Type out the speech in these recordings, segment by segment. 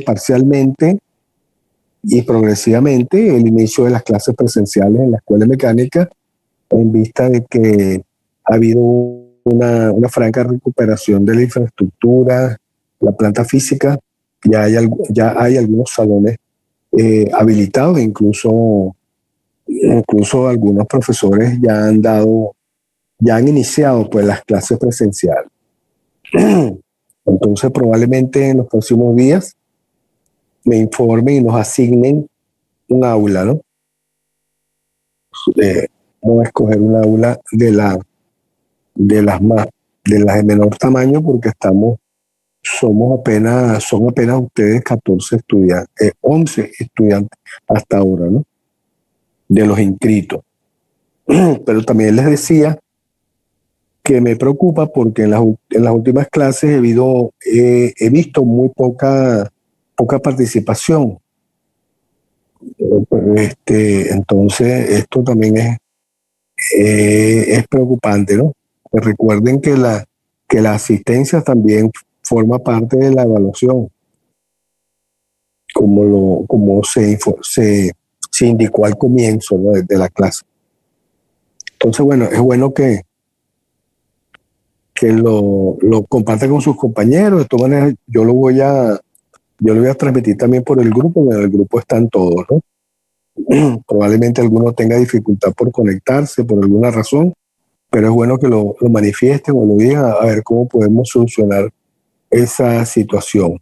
parcialmente y progresivamente el inicio de las clases presenciales en la escuela de mecánica, en vista de que ha habido una franca recuperación de la infraestructura, la planta física. Ya hay algunos salones habilitados, incluso algunos profesores ya han iniciado pues las clases presenciales. Entonces probablemente en los próximos días me informen y nos asignen un aula, ¿no? Vamos a escoger un aula de las más, de las de menor tamaño, porque son apenas ustedes 14 estudiantes, 11 estudiantes hasta ahora, ¿no? De los inscritos. Pero también les decía que me preocupa porque en las últimas clases he visto muy poca participación. Entonces, esto también es preocupante, ¿no? Recuerden que la asistencia también forma parte de la evaluación, como se indicó al comienzo, ¿no?, de la clase. Entonces, bueno, es bueno que lo compartan con sus compañeros. De todas maneras, yo lo voy a transmitir también por el grupo. En el grupo están todos, ¿no? Probablemente alguno tenga dificultad por conectarse por alguna razón, pero es bueno que lo manifiesten o lo digan, a ver cómo podemos solucionar esa situación.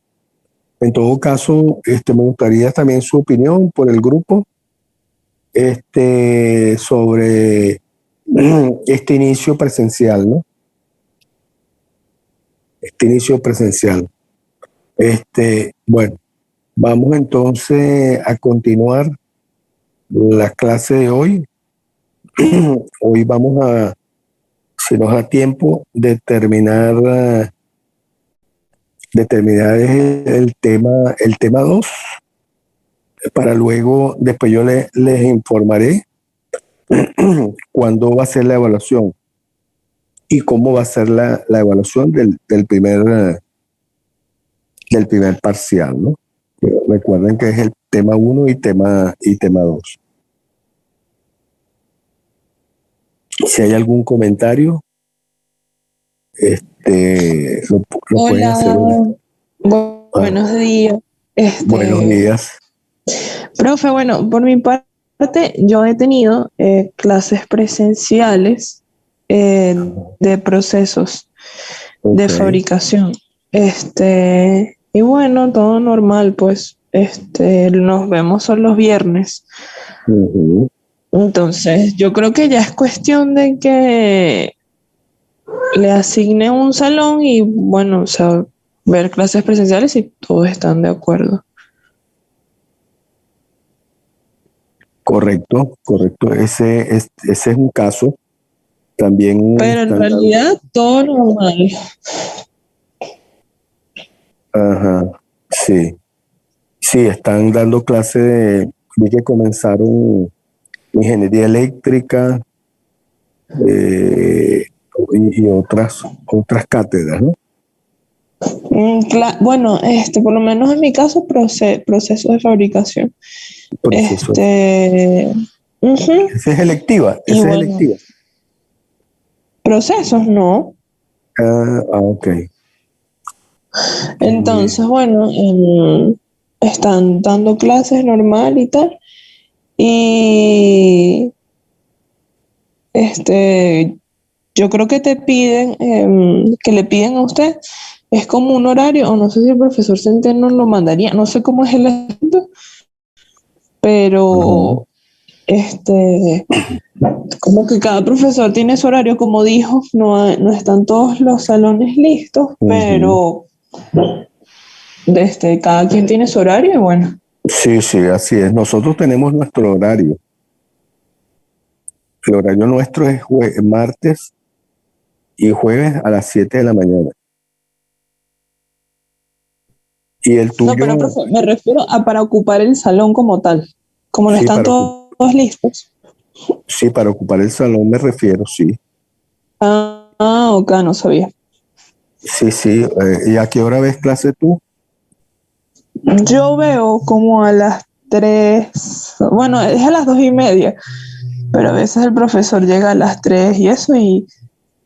En todo caso, me gustaría también su opinión por el grupo sobre este inicio presencial, ¿no? Este inicio presencial. Bueno, vamos entonces a continuar la clase de hoy. Hoy vamos a, si nos da tiempo, determinar el tema 2, para luego, después yo les informaré cuándo va a ser la evaluación y cómo va a ser la evaluación del primer parcial, ¿no? Recuerden que es el tema 1 y tema 2. Si hay algún comentario, lo pueden hacer. Buenos días. Buenos días. Profe, bueno, por mi parte, yo he tenido clases presenciales de procesos de fabricación. Y bueno, todo normal, pues. Nos vemos solo los viernes. Uh-huh. Entonces, yo creo que ya es cuestión de que le asigne un salón y, bueno, o sea, ver clases presenciales si todos están de acuerdo. Correcto. Ese es un caso. También. Pero en realidad todo normal. Ajá, sí. Sí, están dando clases vi que comenzaron ingeniería eléctrica y otras cátedras, ¿no? Bueno, por lo menos en mi caso, procesos de fabricación. Proceso. Uh-huh. Esa es electiva. Esa es electiva. Procesos, no. Ok. Entonces, bueno, están dando clases normal y tal. Y yo creo que te piden, que le piden a usted, es como un horario, o no sé si el profesor Centeno lo mandaría, no sé cómo es el asunto, pero como que cada profesor tiene su horario, como dijo, no están todos los salones listos, pero cada quien tiene su horario y bueno. Sí, así es. Nosotros tenemos nuestro horario. El horario nuestro es martes y jueves a las 7 de la mañana. Y el tuyo. No, pero profe, me refiero a para ocupar el salón como tal. Como no están todos listos. Sí, para ocupar el salón me refiero, sí. Ok, no sabía. Sí. ¿Y a qué hora ves clase tú? Yo veo como a las 3, bueno, es a las 2:30, pero a veces el profesor llega a las 3 y eso,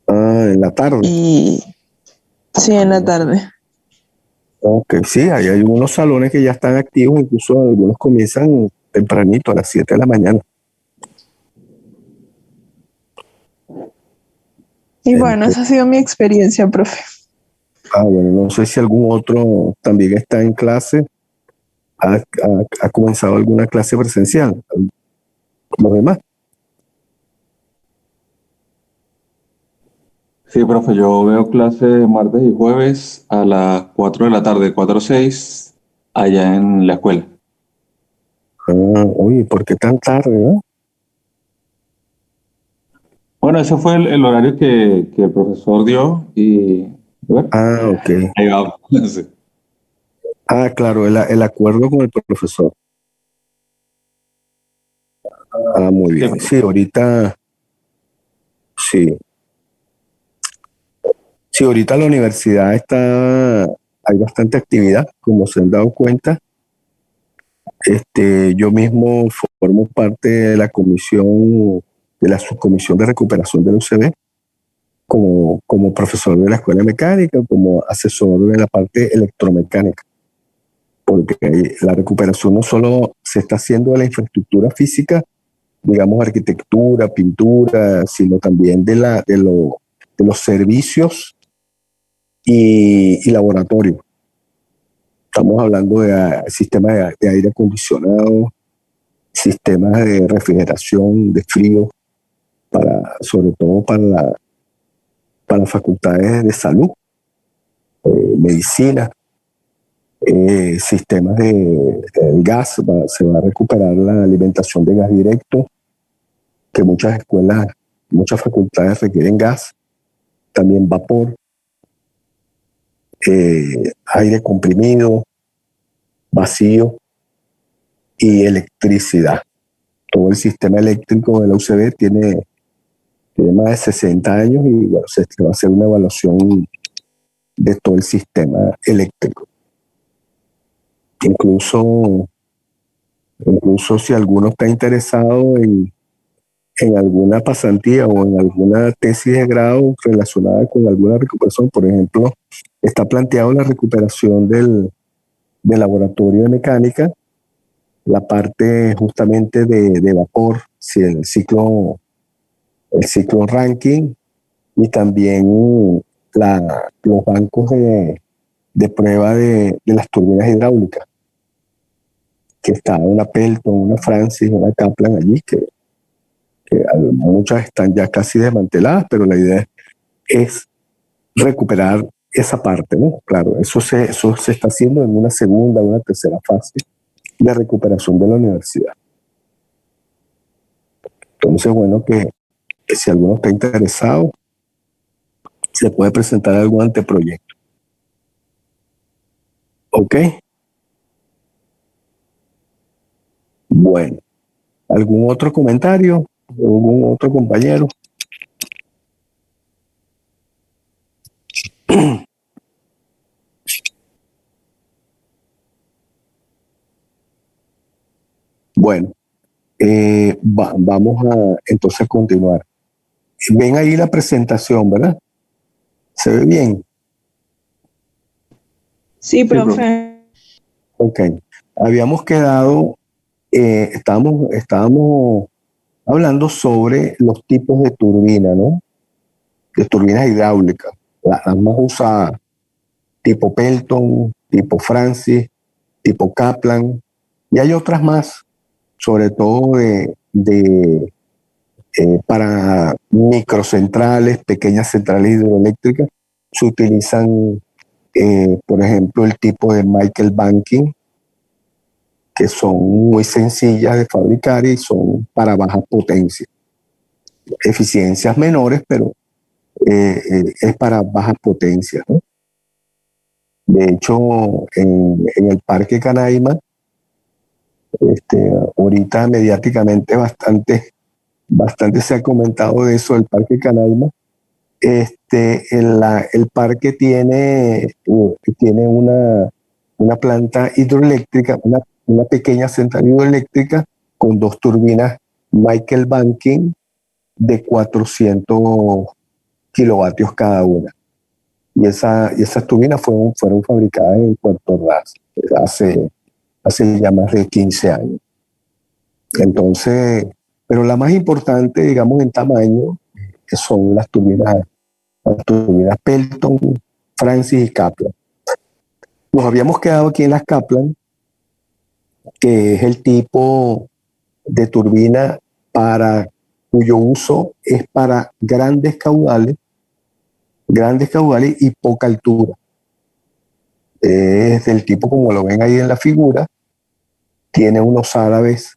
Ah, en la tarde. y sí, en la tarde. Ok, sí, ahí hay unos salones que ya están activos, incluso algunos comienzan tempranito, a las 7 de la mañana. Y bueno, Ento- esa ha sido mi experiencia, profe. bueno, no sé si algún otro también está en clase, ha comenzado alguna clase presencial. Los demás. Sí, profe, yo veo clase martes y jueves a las 4 de la tarde, 4 o 6, allá en la escuela. Ah, oye, ¿por qué tan tarde, no? Bueno, ese fue el horario que el profesor dio y bueno, Ah, ok. ahí vamos. Sí. Ah, claro, el acuerdo con el profesor. Ah, muy Sí, bien. Sí, ahorita, sí. Sí, ahorita la universidad hay bastante actividad, como se han dado cuenta. Yo mismo formo parte de la comisión, de la subcomisión de recuperación del UCB, como profesor de la escuela mecánica, como asesor de la parte electromecánica, porque la recuperación no solo se está haciendo de la infraestructura física, digamos arquitectura, pintura, sino también de los servicios y laboratorios. Estamos hablando de sistemas de aire acondicionado, sistemas de refrigeración, de frío, sobre todo para facultades de salud, medicina, sistemas de gas. Se va a recuperar la alimentación de gas directo, que muchas escuelas, muchas facultades requieren gas, también vapor, aire comprimido, vacío y electricidad. Todo el sistema eléctrico de la UCB tiene más de 60 años y bueno, se va a hacer una evaluación de todo el sistema eléctrico. Incluso, incluso si alguno está interesado en alguna pasantía o en alguna tesis de grado relacionada con alguna recuperación, por ejemplo, está planteado la recuperación del laboratorio de mecánica, la parte justamente de vapor, si el ciclo Rankine y también los bancos de prueba de las turbinas hidráulicas, que está una Pelton, una Francis, una Kaplan allí, que muchas están ya casi desmanteladas, pero la idea es recuperar esa parte, ¿no? Claro, eso se está haciendo en una segunda, una tercera fase de recuperación de la universidad. Entonces, bueno, que si alguno está interesado, se puede presentar algún anteproyecto. ¿Ok? Bueno, ¿algún otro comentario? ¿Algún otro compañero? Bueno, vamos a entonces continuar. Ven ahí la presentación, ¿verdad? ¿Se ve bien? Sí, Sí, profe. profe. Ok. Habíamos quedado, estábamos hablando sobre los tipos de turbina, ¿no? De turbinas hidráulicas, las más usadas, tipo Pelton, tipo Francis, tipo Kaplan, y hay otras más, sobre todo para microcentrales, pequeñas centrales hidroeléctricas, se utilizan, por ejemplo, el tipo de Michael Banking, que son muy sencillas de fabricar y son para baja potencia. Eficiencias menores, pero es para bajas potencias, ¿no? De hecho, en el Parque Canaima, ahorita mediáticamente bastante se ha comentado de eso, el Parque Canaima. El parque tiene una planta hidroeléctrica, una pequeña central hidroeléctrica con 2 turbinas Michael Banking de 400 kilovatios cada una. Y esas turbinas fueron fabricadas en Puerto Ordaz hace ya más de 15 años. Entonces, pero la más importante, digamos, en tamaño, que son las turbinas Pelton, Francis y Kaplan. Nos habíamos quedado aquí en las Kaplan, que es el tipo de turbina cuyo uso es para grandes caudales y poca altura. Es del tipo como lo ven ahí en la figura, tiene unos álabes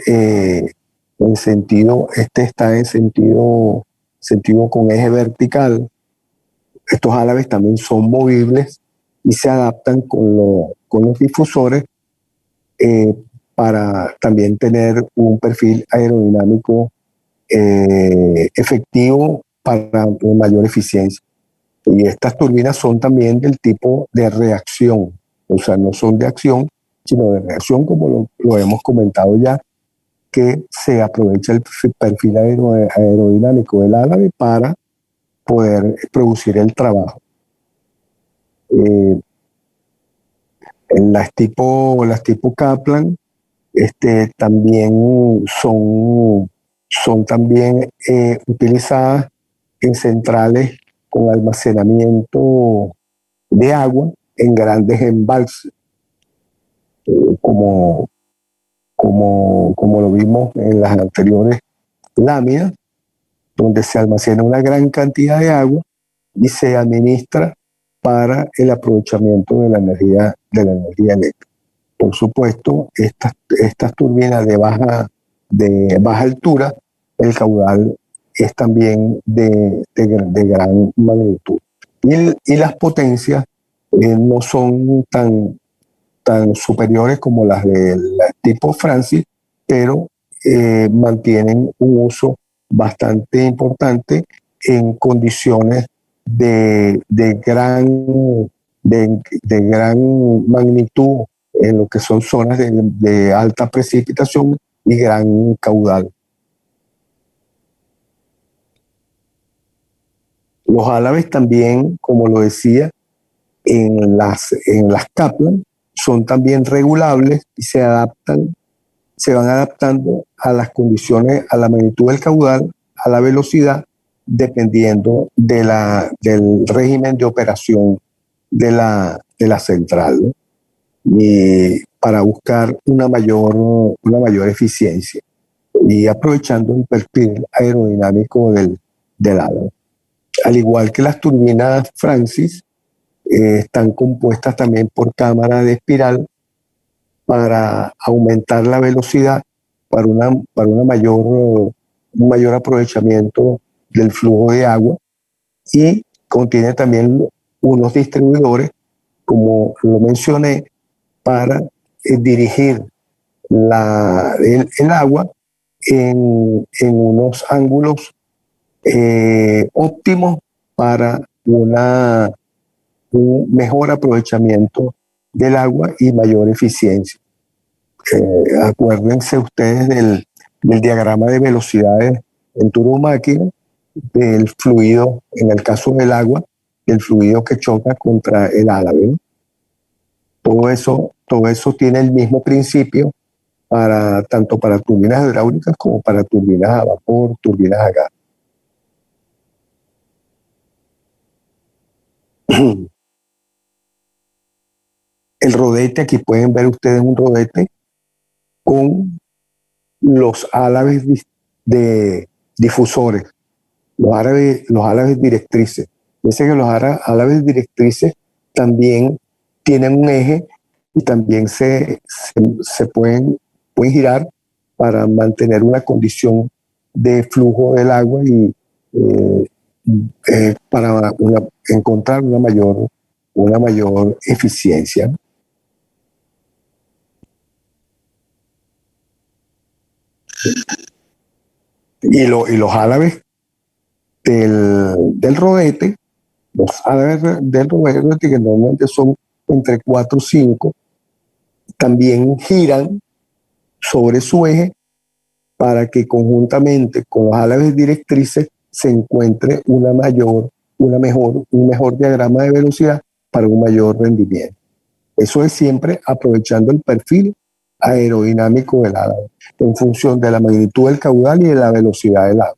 en sentido, está en sentido con eje vertical. Estos álabes también son movibles y se adaptan con los difusores para también tener un perfil aerodinámico efectivo para mayor eficiencia. Y estas turbinas son también del tipo de reacción, o sea, no son de acción, sino de reacción, como lo hemos comentado ya, que se aprovecha el perfil aerodinámico del álabe para poder producir el trabajo. En las tipo Kaplan también son también utilizadas en centrales con almacenamiento de agua en grandes embalses, como lo vimos en las anteriores láminas, donde se almacena una gran cantidad de agua y se administra para el aprovechamiento de la energía eléctrica. Por supuesto, estas turbinas de baja altura, el caudal es también de gran magnitud. Y las potencias no son tan superiores como las del tipo Francis, pero mantienen un uso bastante importante en condiciones de gran magnitud en lo que son zonas de alta precipitación y gran caudal. Los álabes también, como lo decía, en las Kaplan son también regulables y se van adaptando a las condiciones, a la magnitud del caudal, a la velocidad, dependiendo del régimen de operación de la central, ¿no? Y para buscar una mayor eficiencia y aprovechando el perfil aerodinámico del álabe. Al igual que las turbinas Francis, están compuestas también por cámaras de espiral para aumentar la velocidad para un mayor aprovechamiento del flujo de agua, y contiene también unos distribuidores, como lo mencioné, para dirigir el agua en unos ángulos óptimos para un mejor aprovechamiento del agua y mayor eficiencia. Acuérdense ustedes del diagrama de velocidades en turbomáquina, del fluido, en el caso del agua, del fluido que choca contra el álabe, ¿no? Todo eso tiene el mismo principio tanto para turbinas hidráulicas como para turbinas a vapor, turbinas a gas. El rodete, aquí pueden ver ustedes un rodete con los álabes de difusores, los álabes directrices. Dice que los álabes directrices también tienen un eje y también se pueden girar para mantener una condición de flujo del agua y para encontrar una mayor eficiencia. Y los álabes del rodete, que normalmente son entre 4 y 5, también giran sobre su eje para que conjuntamente con los álabes directrices se encuentre un mejor diagrama de velocidad para un mayor rendimiento. Eso es siempre aprovechando el perfil aerodinámico del álabe en función de la magnitud del caudal y de la velocidad del agua.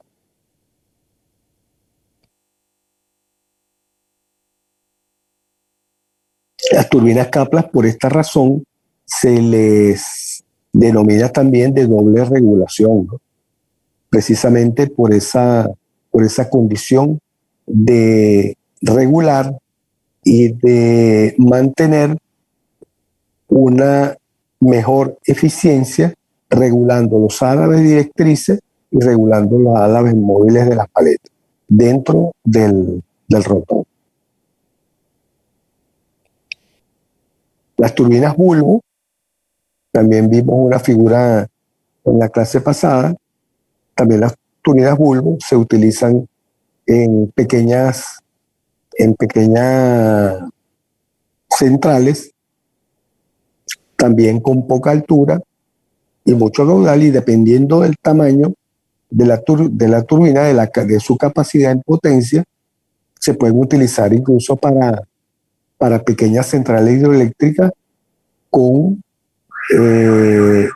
Las turbinas Kaplan, por esta razón, se les denomina también de doble regulación, ¿no? Precisamente por esa condición de regular y de mantener una mejor eficiencia regulando los álabes directrices y regulando los álabes móviles de las paletas dentro del rotor. Las turbinas bulbo, también vimos una figura en la clase pasada, también las turbinas bulbo se utilizan en pequeñas centrales, también con poca altura y mucho caudal, y dependiendo del tamaño de la turbina, de su capacidad en potencia, se pueden utilizar incluso para pequeñas centrales hidroeléctricas con el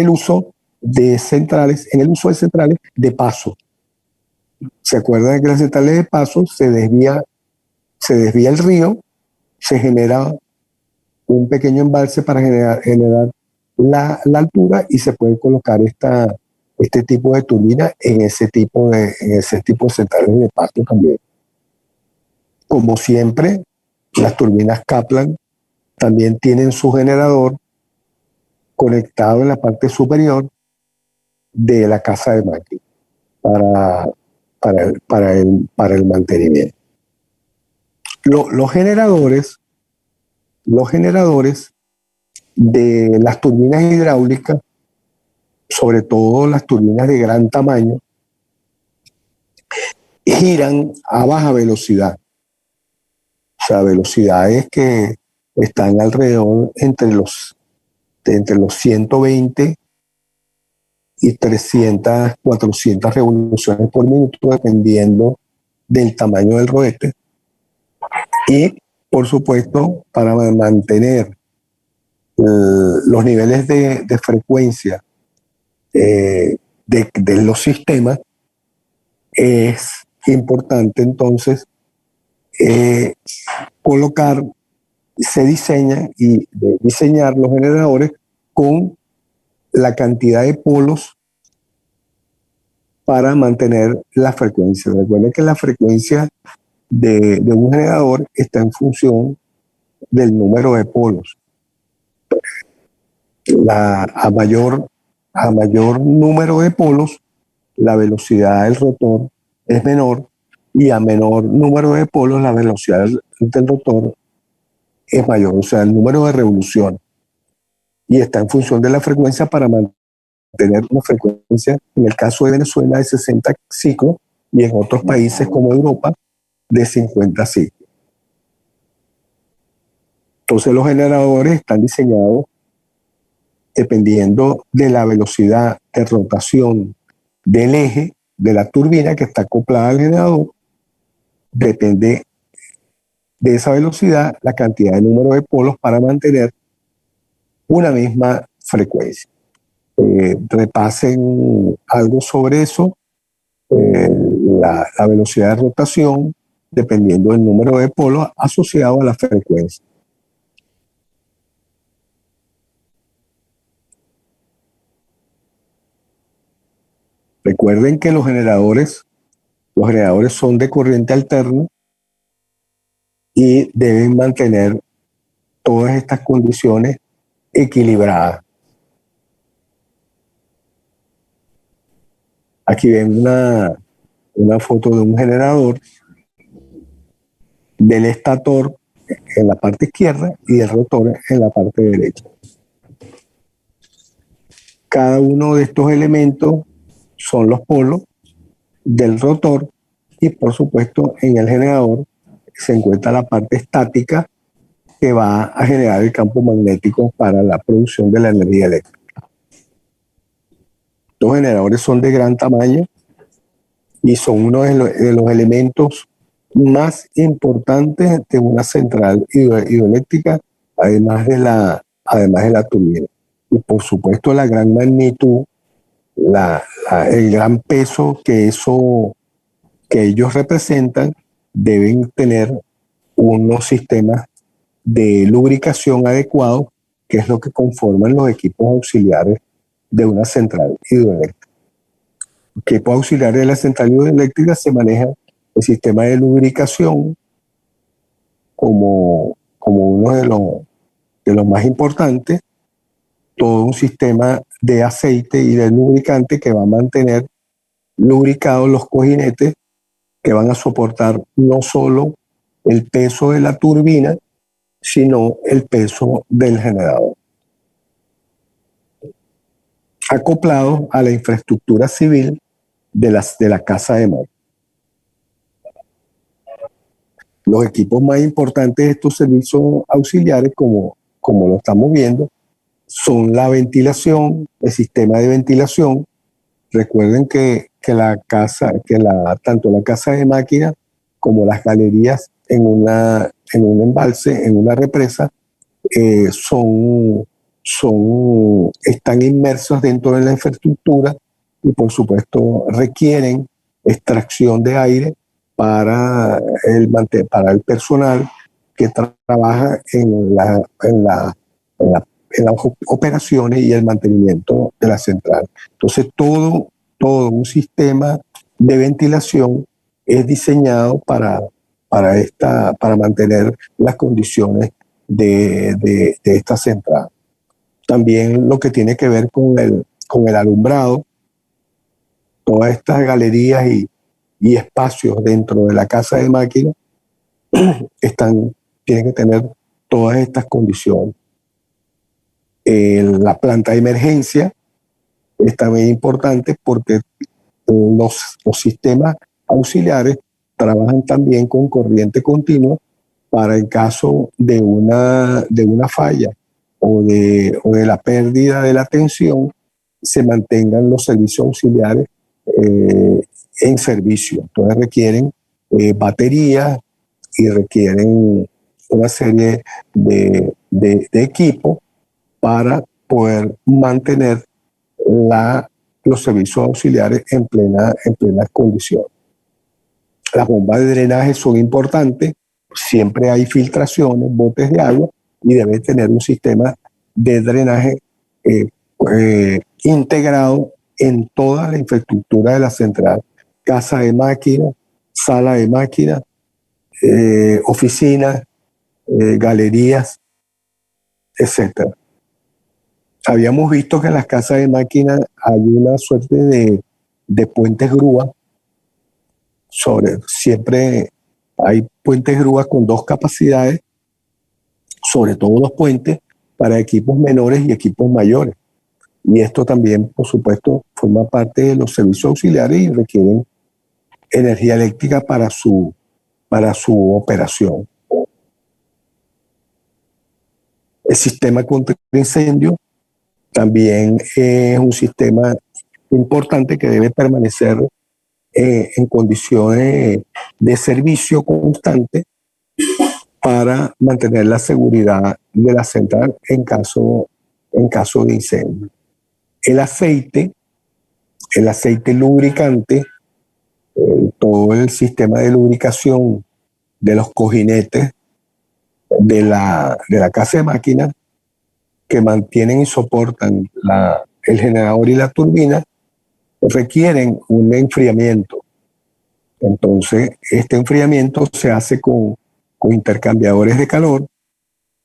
uso de centrales, de paso. ¿Se acuerdan que las centrales de paso se desvía el río, se genera un pequeño embalse para generar la altura y se puede colocar este tipo de turbina en ese tipo de centrales de paso también? Como siempre, las turbinas Kaplan también tienen su generador conectado en la parte superior de la casa de máquina para el mantenimiento. Los generadores de las turbinas hidráulicas, sobre todo las turbinas de gran tamaño, giran a baja velocidad. O sea, velocidades que están alrededor entre los 120 y 300, 400 revoluciones por minuto, dependiendo del tamaño del rodete. Y, por supuesto, para mantener los niveles de frecuencia de los sistemas, es importante entonces diseñar los generadores con la cantidad de polos para mantener la frecuencia. Recuerden que la frecuencia de un generador está en función del número de polos. A mayor número de polos, la velocidad del rotor es menor, y a menor número de polos, la velocidad del rotor es mayor, o sea, el número de revoluciones. Y está en función de la frecuencia para mantener una frecuencia, en el caso de Venezuela, de 60 ciclos, y en otros países como Europa, de 50 ciclos. Entonces los generadores están diseñados dependiendo de la velocidad de rotación del eje de la turbina que está acoplada al generador. Depende de esa velocidad la cantidad de número de polos para mantener una misma frecuencia. Repasen algo sobre eso. La velocidad de rotación dependiendo del número de polos asociado a la frecuencia. Recuerden que los generadores son de corriente alterna y deben mantener todas estas condiciones equilibradas. Aquí ven una foto de un generador, del estator en la parte izquierda y del rotor en la parte derecha. Cada uno de estos elementos son los polos del rotor, y por supuesto en el generador se encuentra la parte estática que va a generar el campo magnético para la producción de la energía eléctrica. Estos generadores son de gran tamaño y son uno de los elementos más importantes de una central hidroeléctrica, además de la turbina. Y por supuesto la gran magnitud, el gran peso que ellos representan, deben tener unos sistemas de lubricación adecuados, que es lo que conforman los equipos auxiliares de una central hidroeléctrica. Equipos auxiliares de la central hidroeléctrica se maneja el sistema de lubricación como uno de los más importantes, todo un sistema de aceite y de lubricante que va a mantener lubricados los cojinetes, que van a soportar no solo el peso de la turbina, sino el peso del generador. Acoplado a la infraestructura civil de la casa de máquina. Los equipos más importantes de estos servicios auxiliares, como lo estamos viendo, son la ventilación, el sistema de ventilación. Recuerden que tanto la casa de máquina como las galerías en un embalse, en una represa, están inmersos dentro de la infraestructura y por supuesto requieren extracción de aire para el personal que trabaja en las operaciones y el mantenimiento de la central. Entonces todo un sistema de ventilación es diseñado para mantener las condiciones de esta central. También lo que tiene que ver con el alumbrado, todas estas galerías y espacios dentro de la casa de máquinas tienen que tener todas estas condiciones. La planta de emergencia es también importante porque los sistemas auxiliares trabajan también con corriente continua para en caso de una falla o de la pérdida de la tensión, se mantengan los servicios auxiliares en servicio. Entonces requieren baterías y requieren una serie de equipos para poder mantener los servicios auxiliares en plenas condiciones. Las bombas de drenaje son importantes, siempre hay filtraciones, botes de agua, y debe tener un sistema de drenaje integrado en toda la infraestructura de la central: casa de máquinas, sala de máquinas, oficinas, galerías, etc. Habíamos visto que en las casas de máquinas hay una suerte de puentes grúa. Siempre hay puentes grúas con dos capacidades, sobre todo los puentes para equipos menores y equipos mayores. Y esto también, por supuesto, forma parte de los servicios auxiliares y requieren energía eléctrica para su operación. El sistema contra incendio también es un sistema importante que debe permanecer en condiciones de servicio constante para mantener la seguridad de la central en caso de incendio. El aceite lubricante, todo el sistema de lubricación de los cojinetes de la casa de máquinas que mantienen y soportan el generador y la turbina, requieren un enfriamiento. Entonces, este enfriamiento se hace con intercambiadores de calor,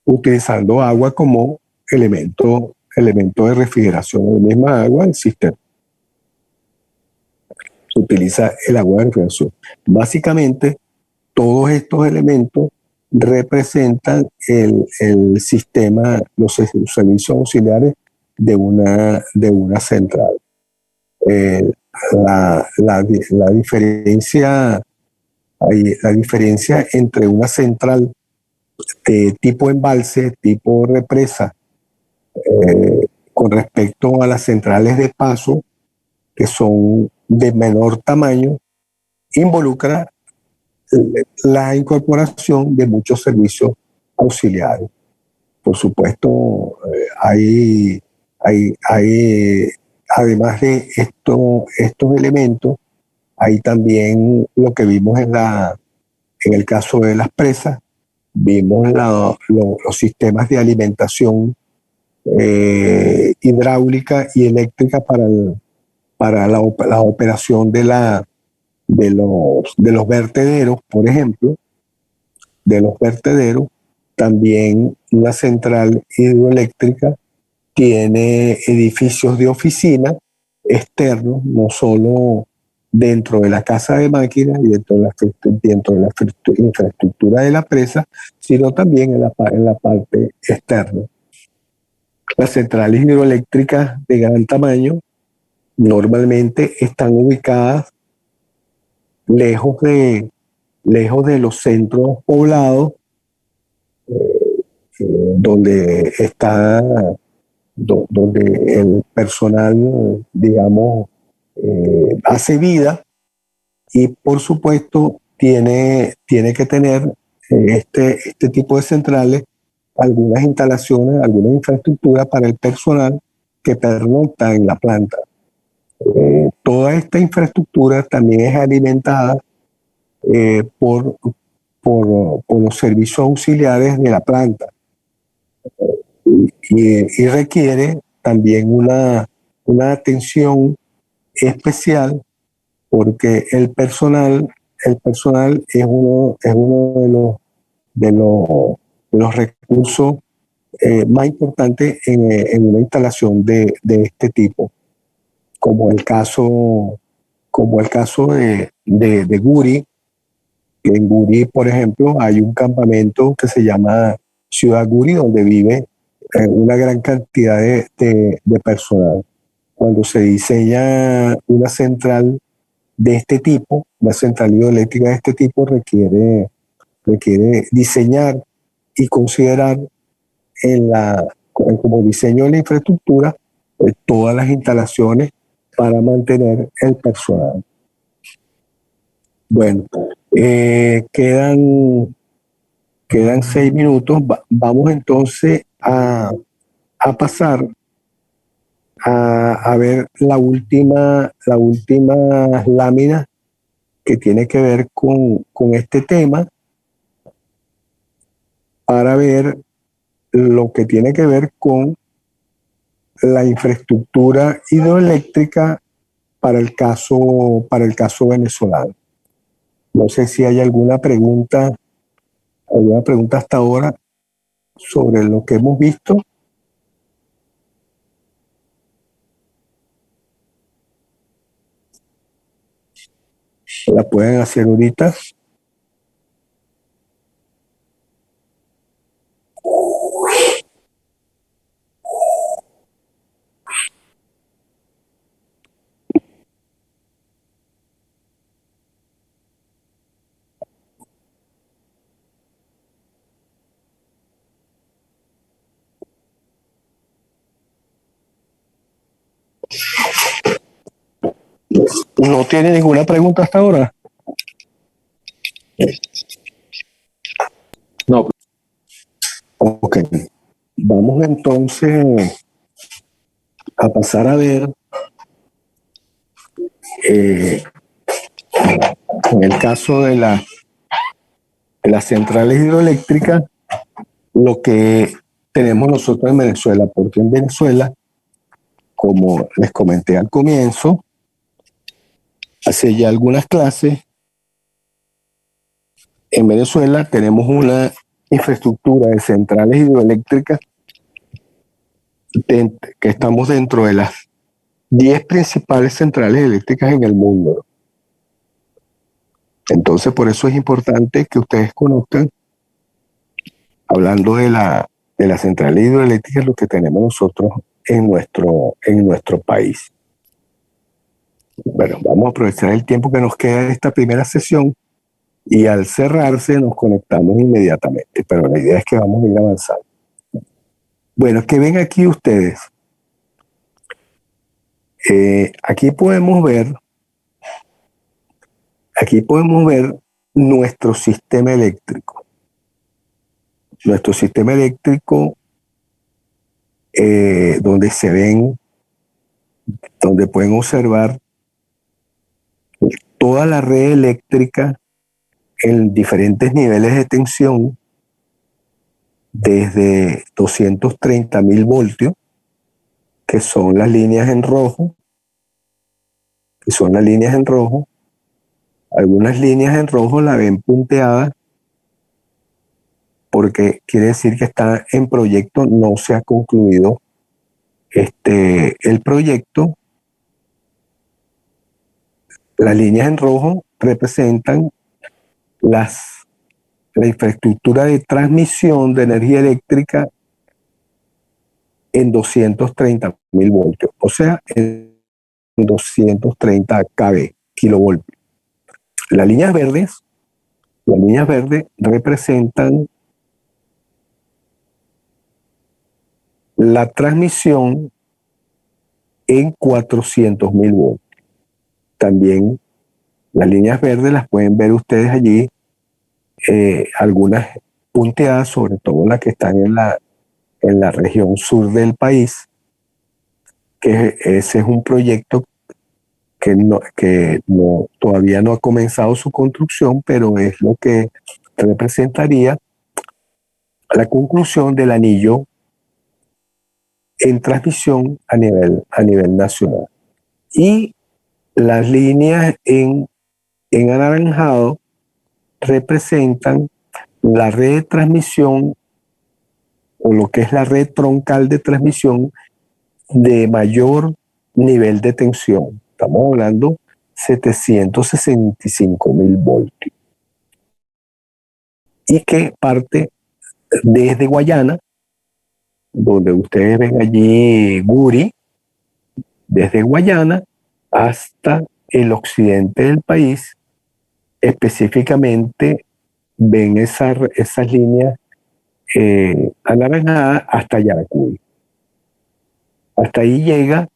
utilizando agua como elemento de refrigeración, la misma agua del sistema. Se utiliza el agua de refrigeración. Básicamente, todos estos elementos representan el sistema, los servicios auxiliares de una central. La diferencia La diferencia entre una central de tipo embalse, tipo represa, con respecto a las centrales de paso, que son de menor tamaño, involucra la incorporación de muchos servicios auxiliares. Por supuesto, además de estos elementos, hay también lo que vimos en el caso de las presas, vimos los sistemas de alimentación hidráulica y eléctrica para la operación de los vertederos, por ejemplo, de los vertederos. También una central hidroeléctrica tiene edificios de oficina externos, no solo dentro de la casa de máquinas y dentro de la infraestructura de la presa, sino también en la parte externa. Las centrales hidroeléctricas de gran tamaño normalmente están ubicadas lejos de los centros poblados, donde el personal, digamos, hace vida, y por supuesto tiene que tener este tipo de centrales algunas instalaciones, alguna infraestructura para el personal que pernocta en la planta. Toda esta infraestructura también es alimentada por los servicios auxiliares de la planta, y requiere también una atención especial, porque el personal es uno de los recursos más importantes en una instalación de este tipo, como el caso de Guri, que en Guri, por ejemplo, hay un campamento que se llama Ciudad Guri, donde vive una gran cantidad de personal. Cuando se diseña una central de este tipo, una central hidroeléctrica de este tipo, requiere diseñar y considerar como diseño de la infraestructura todas las instalaciones para mantener el personal. Bueno, quedan 6 minutos. Vamos entonces a pasar a ver la última lámina, que tiene que ver con este tema, para ver lo que tiene que ver con la infraestructura hidroeléctrica para el caso venezolano. No sé si hay alguna pregunta hasta ahora sobre lo que hemos visto. La pueden hacer ahorita. ¿No tiene ninguna pregunta hasta ahora? No. Ok. Vamos entonces a pasar a ver en el caso de las centrales hidroeléctricas, lo que tenemos nosotros en Venezuela, porque en Venezuela, como les comenté al comienzo, hace ya algunas clases, en Venezuela tenemos una infraestructura de centrales hidroeléctricas que estamos dentro de las 10 principales centrales eléctricas en el mundo. Entonces, por eso es importante que ustedes conozcan, hablando de la central hidroeléctrica, lo que tenemos nosotros en nuestro país. Bueno, vamos a aprovechar el tiempo que nos queda de esta primera sesión y al cerrarse nos conectamos inmediatamente, pero la idea es que vamos a ir avanzando. Bueno, que ven aquí ustedes. Aquí podemos ver nuestro sistema eléctrico. Nuestro sistema eléctrico, donde se ven, donde pueden observar toda la red eléctrica en diferentes niveles de tensión, desde 230.000 voltios, que son las líneas en rojo, Algunas líneas en rojo la ven punteadas porque quiere decir que está en proyecto, no se ha concluido el proyecto. Las líneas en rojo representan la infraestructura de transmisión de energía eléctrica en 230.000 voltios, o sea, en 230 kV, kilovoltios. Las líneas verdes representan la transmisión en 400.000 voltios. También las líneas verdes las pueden ver ustedes allí, algunas punteadas, sobre todo las que están en la región sur del país, que ese es un proyecto que todavía no ha comenzado su construcción, pero es lo que representaría la conclusión del anillo en transmisión a nivel nacional. Y las líneas en anaranjado representan la red de transmisión, o lo que es la red troncal de transmisión de mayor nivel de tensión. Estamos hablando 765.000 voltios. Y que parte desde Guayana, donde ustedes ven allí Guri, desde Guayana hasta el occidente del país, específicamente ven esas líneas anaranjadas hasta Yaracuy. Hasta ahí llega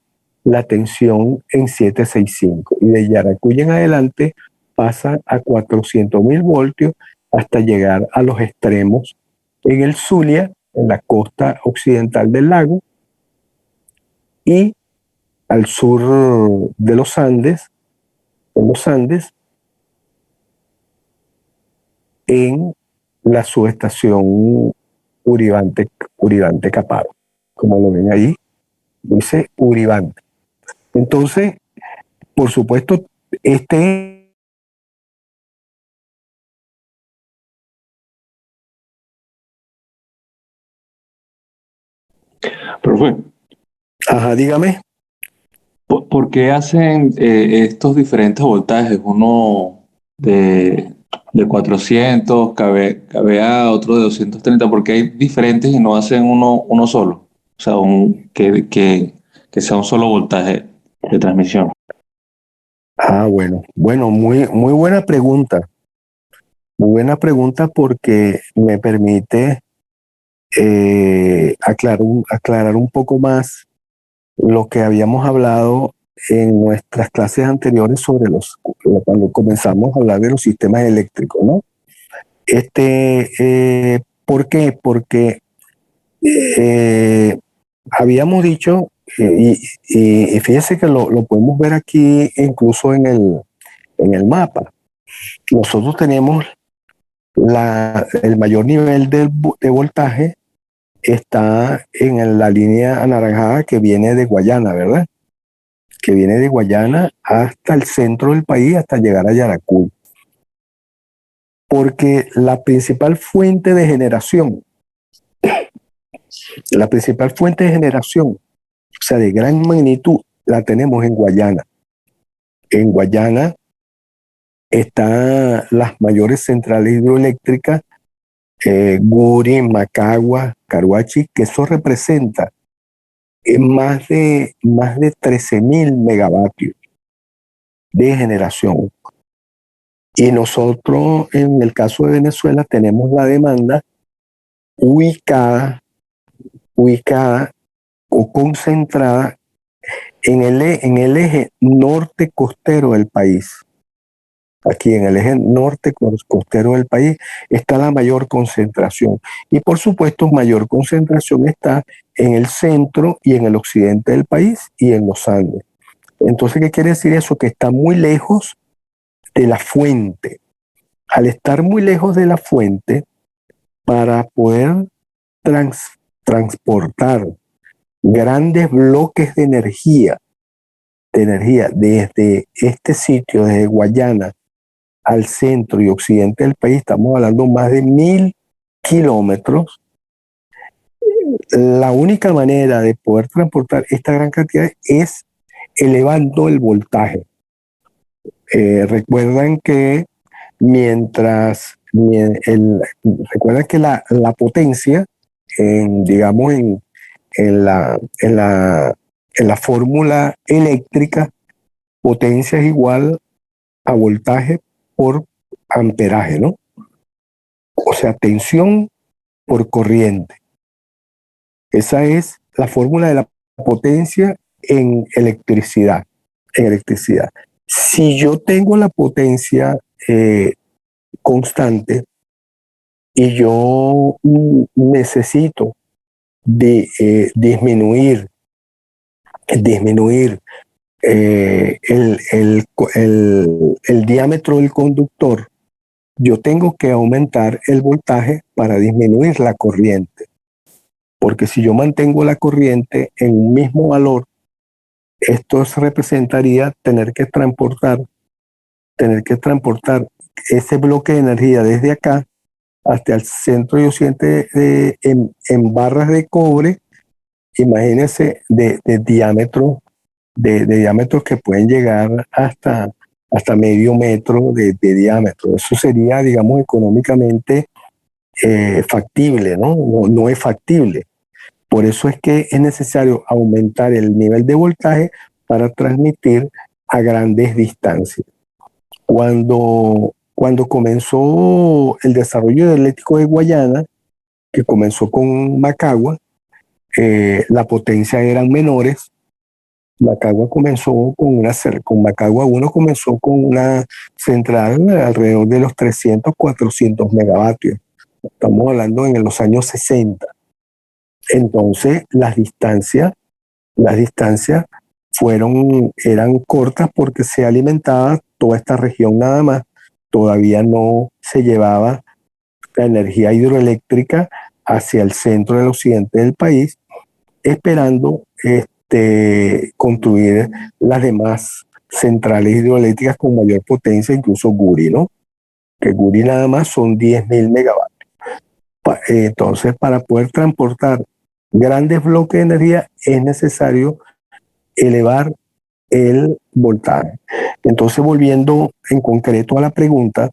la tensión en 765 y de Yaracuy en adelante pasa a 400.000 voltios hasta llegar a los extremos en el Zulia, en la costa occidental del lago, y al sur de los Andes, en la subestación Uribante Caparo, como lo ven ahí, dice Uribante. Entonces, por supuesto, Profe, Ajá, dígame. ¿por qué hacen estos diferentes voltajes? Uno de 400 kVA, otro de 230, porque hay diferentes y no hacen uno solo. O sea, que sea un solo voltaje de transmisión. Bueno, muy buena pregunta. Muy buena pregunta porque me permite aclarar un poco más lo que habíamos hablado en nuestras clases anteriores sobre cuando comenzamos a hablar de los sistemas eléctricos, ¿no? ¿Por qué? Porque habíamos dicho, y fíjese que lo podemos ver aquí incluso en el mapa. Nosotros tenemos el mayor nivel de voltaje está en la línea anaranjada que viene de Guayana, ¿verdad? Que viene de Guayana hasta el centro del país, hasta llegar a Yaracuy. Porque la principal fuente de generación, o sea, de gran magnitud, la tenemos en Guayana. En Guayana están las mayores centrales hidroeléctricas, Guri, Macagua, Caruachi, que eso representa más de 13.000 megavatios de generación. Y nosotros, en el caso de Venezuela, tenemos la demanda ubicada o concentrada en el eje norte costero del país. Aquí en el eje norte costero del país está la mayor concentración. Y por supuesto, mayor concentración está en el centro y en el occidente del país y en los Andes. Entonces, ¿qué quiere decir eso? Que está muy lejos de la fuente. Al estar muy lejos de la fuente, para poder transportar grandes bloques de energía desde este sitio, desde Guayana al centro y occidente del país, estamos hablando más de 1000 kilómetros. La única manera de poder transportar esta gran cantidad es elevando el voltaje. Recuerdan que recuerdan que la potencia, digamos, en la fórmula eléctrica, potencia es igual a voltaje por amperaje, ¿no? O sea, tensión por corriente. Esa es la fórmula de la potencia en electricidad. Si yo tengo la potencia constante y yo necesito disminuir el diámetro del conductor, yo tengo que aumentar el voltaje para disminuir la corriente. Porque si yo mantengo la corriente en un mismo valor, esto representaría tener que transportar ese bloque de energía desde acá hasta el centro y occidente en barras de cobre, imagínense, de diámetros que pueden llegar hasta medio metro de diámetro. Eso sería, digamos, económicamente factible, ¿no? No es factible. Por eso es que es necesario aumentar el nivel de voltaje para transmitir a grandes distancias. Cuando comenzó el desarrollo eléctrico de Guayana, que comenzó con Macagua, la potencia eran menores. Macagua Macagua 1 comenzó con una central alrededor de los 300, 400 megavatios. Estamos hablando en los años 60. Entonces, las distancias eran cortas porque se alimentaba toda esta región nada más. Todavía no se llevaba la energía hidroeléctrica hacia el centro del occidente del país, esperando construir las demás centrales hidroeléctricas con mayor potencia, incluso Guri, ¿no? Que Guri nada más son 10.000 megavatios. Entonces, para poder transportar grandes bloques de energía es necesario elevar el voltaje. Entonces, volviendo en concreto a la pregunta,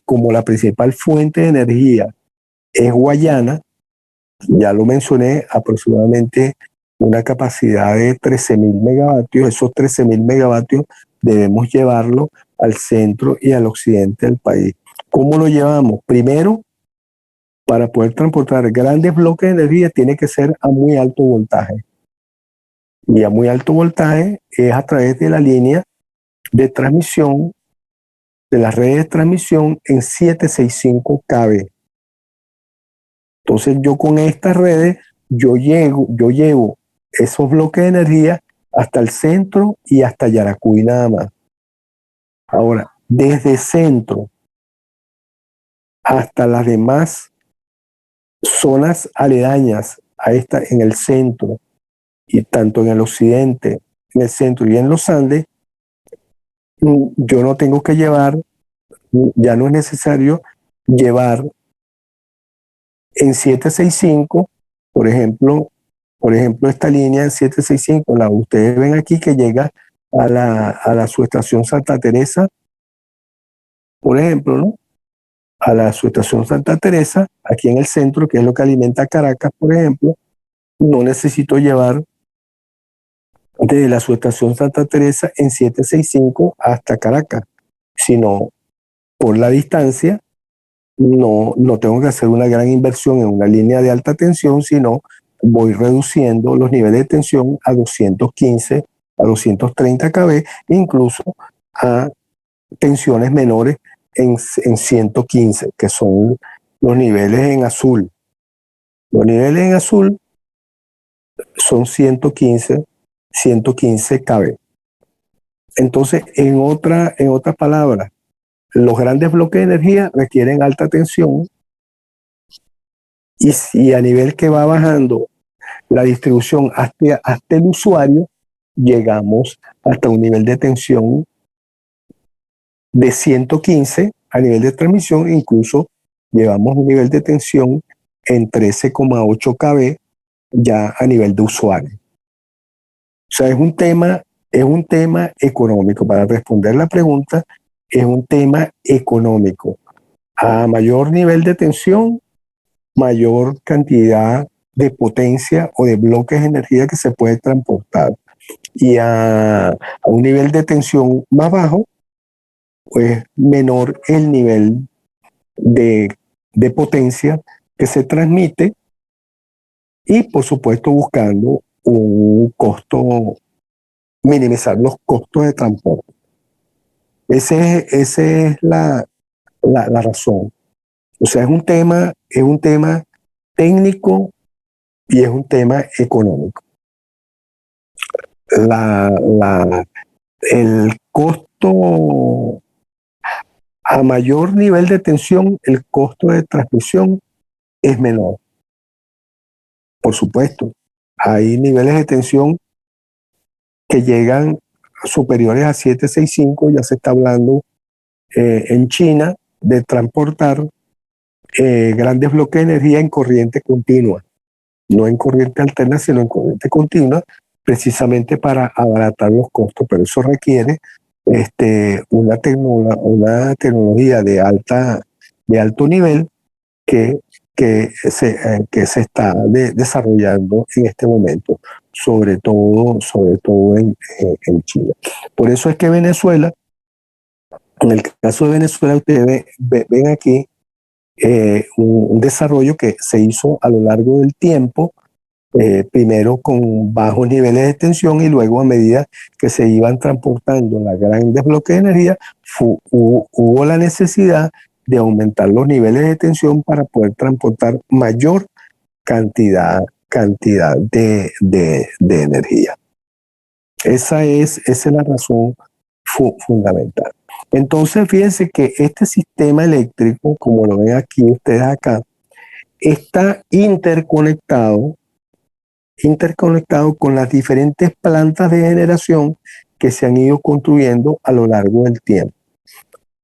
como la principal fuente de energía es Guayana, ya lo mencioné, aproximadamente una capacidad de 13.000 megavatios. Esos 13.000 megavatios debemos llevarlo al centro y al occidente del país. ¿Cómo lo llevamos? Primero, para poder transportar grandes bloques de energía tiene que ser a muy alto voltaje. Y a muy alto voltaje es a través de la línea de transmisión, de las redes de transmisión en 765 kV. Entonces yo con estas redes, yo llevo esos bloques de energía hasta el centro y hasta Yaracuy nada más. Ahora, desde centro hasta las demás zonas aledañas a esta en el centro, y tanto en el occidente, en el centro y en los Andes, yo no tengo que llevar, ya no es necesario llevar en 765, por ejemplo, esta línea en 765, ustedes ven aquí que llega a la subestación Santa Teresa, por ejemplo, ¿no? A la subestación Santa Teresa, aquí en el centro, que es lo que alimenta Caracas, por ejemplo, no necesito llevar desde la subestación Santa Teresa en 765 hasta Caracas. sino por la distancia. No tengo que hacer una gran inversión en una línea de alta tensión, sino voy reduciendo los niveles de tensión a 215, a 230 kV, incluso a tensiones menores en 115, que son los niveles en azul. Los niveles en azul son 115 kV. Entonces, en otras palabras, los grandes bloques de energía requieren alta tensión y si a nivel que va bajando la distribución hasta el usuario, llegamos hasta un nivel de tensión de 115 a nivel de transmisión, incluso llevamos un nivel de tensión en 13,8 kV ya a nivel de usuario. O sea, es un tema económico. Para responder la pregunta, es un tema económico. A mayor nivel de tensión, mayor cantidad de potencia o de bloques de energía que se puede transportar. Y a un nivel de tensión más bajo, pues menor el nivel de potencia que se transmite y por supuesto buscando un costo, minimizar los costos de transporte. Esa es la razón. O sea, es un tema técnico y es un tema económico. El costo, a mayor nivel de tensión, el costo de transmisión es menor. Por supuesto, hay niveles de tensión que llegan superiores a 765, ya se está hablando en China de transportar grandes bloques de energía en corriente continua, no en corriente alterna, sino en corriente continua, precisamente para abaratar los costos, pero eso requiere una tecnología de alto nivel que se está desarrollando en este momento, sobre todo en Chile. Por eso es que Venezuela, en el caso de Venezuela, ustedes ven aquí un desarrollo que se hizo a lo largo del tiempo, primero con bajos niveles de tensión y luego a medida que se iban transportando los grandes bloques de energía, hubo la necesidad de aumentar los niveles de tensión para poder transportar mayor cantidad de energía. Esa es la razón fundamental. Entonces, fíjense que este sistema eléctrico, como lo ven aquí ustedes acá, está interconectado con las diferentes plantas de generación que se han ido construyendo a lo largo del tiempo.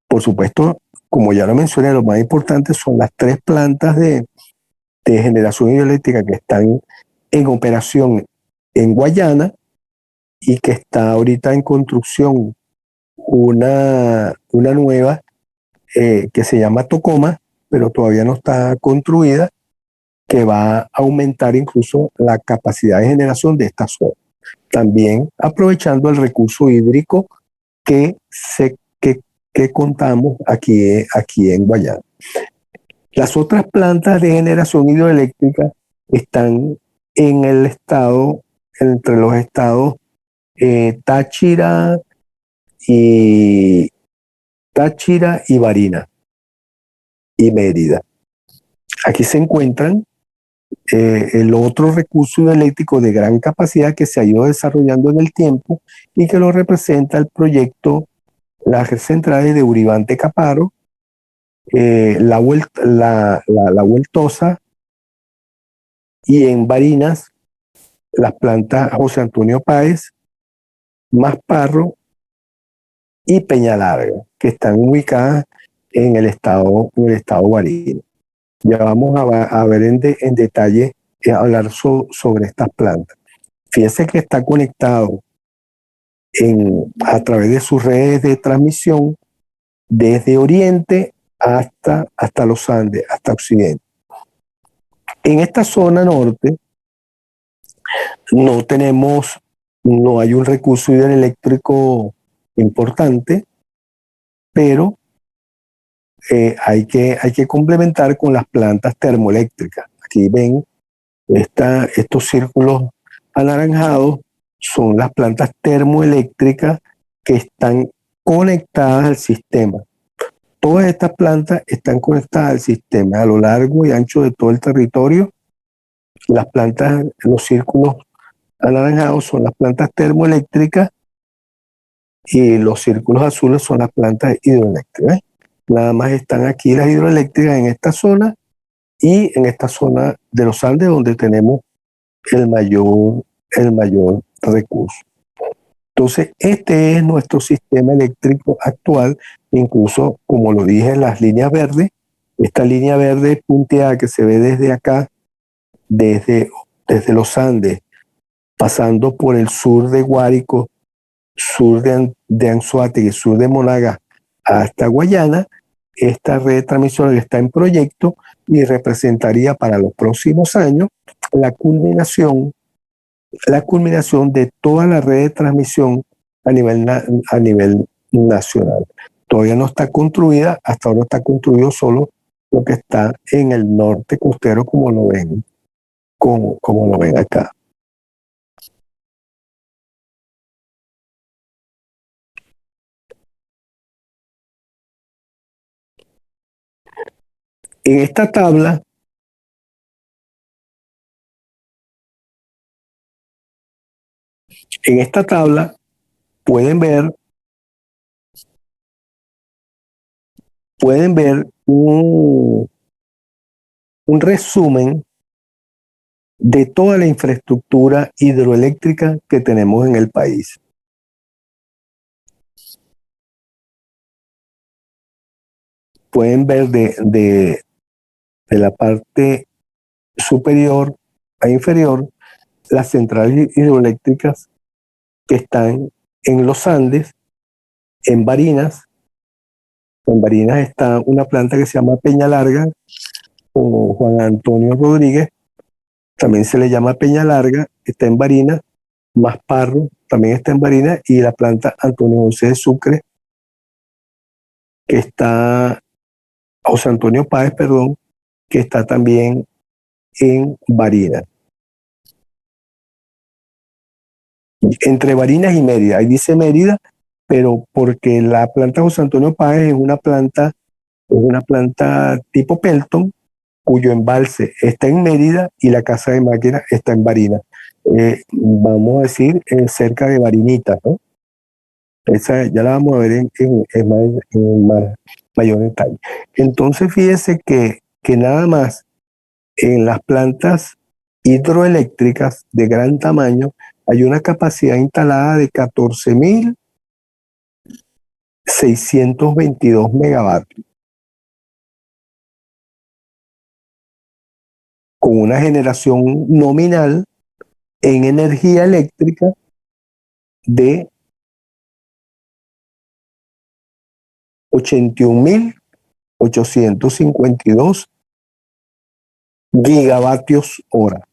Por supuesto, como ya lo mencioné, lo más importante son las 3 plantas de generación hidroeléctrica que están en operación en Guayana y que está ahorita en construcción una nueva que se llama Tocoma, pero todavía no está construida, que va a aumentar incluso la capacidad de generación de esta zona. También aprovechando el recurso hídrico que contamos aquí en Guayana. Las otras plantas de generación hidroeléctrica están en el estado, entre los estados Táchira y Barinas y Mérida. Aquí se encuentran el otro recurso hidroeléctrico de gran capacidad que se ha ido desarrollando en el tiempo y que lo representa el proyecto Las Centrales de Uribante Caparo, la Vueltosa y en Barinas las plantas José Antonio Páez, Masparro y Peñalarga, que están ubicadas en el estado Barinas. Ya vamos a ver en detalle, hablar sobre estas plantas. Fíjense que está conectado a través de sus redes de transmisión desde Oriente hasta los Andes, hasta Occidente. En esta zona norte no hay un recurso hidroeléctrico importante, pero hay que complementar con las plantas termoeléctricas. Aquí ven estos círculos anaranjados, son las plantas termoeléctricas que están conectadas al sistema. Todas estas plantas están conectadas al sistema a lo largo y ancho de todo el territorio. Las plantas, los círculos anaranjados son las plantas termoeléctricas y los círculos azules son las plantas hidroeléctricas. Nada más están aquí las hidroeléctricas en esta zona y en esta zona de los Andes donde tenemos el mayor recurso. Entonces, este es nuestro sistema eléctrico actual, incluso, como lo dije, las líneas verdes, esta línea verde punteada que se ve desde acá, desde los Andes, pasando por el sur de Guárico, sur de Anzoátegui, sur de Monagas, hasta Guayana, esta red de transmisión está en proyecto y representaría para los próximos años la culminación de toda la red de transmisión a nivel nacional. Todavía no está construida, hasta ahora está construido solo lo que está en el norte costero, como lo ven acá. En esta tabla pueden ver un resumen de toda la infraestructura hidroeléctrica que tenemos en el país. Pueden ver de la parte superior a inferior las centrales hidroeléctricas que están en los Andes, en Barinas. En Barinas está una planta que se llama Peña Larga, con Juan Antonio Rodríguez, también se le llama Peña Larga, está en Barinas. Masparro también está en Barinas, y la planta Antonio José de Sucre, que está, José Antonio Páez, perdón, que está también en Barinas. Entre Barinas y Mérida, ahí dice Mérida, pero porque la planta José Antonio Páez es una planta tipo Pelton, cuyo embalse está en Mérida y la casa de máquinas está en Barinas. Vamos a decir, cerca de Barinitas, ¿no? Esa ya la vamos a ver en mayor detalle. Entonces, fíjese que nada más en las plantas hidroeléctricas de gran tamaño hay una capacidad instalada de 14.622 megavatios, con una generación nominal en energía eléctrica de 81.852 gigavatios hora.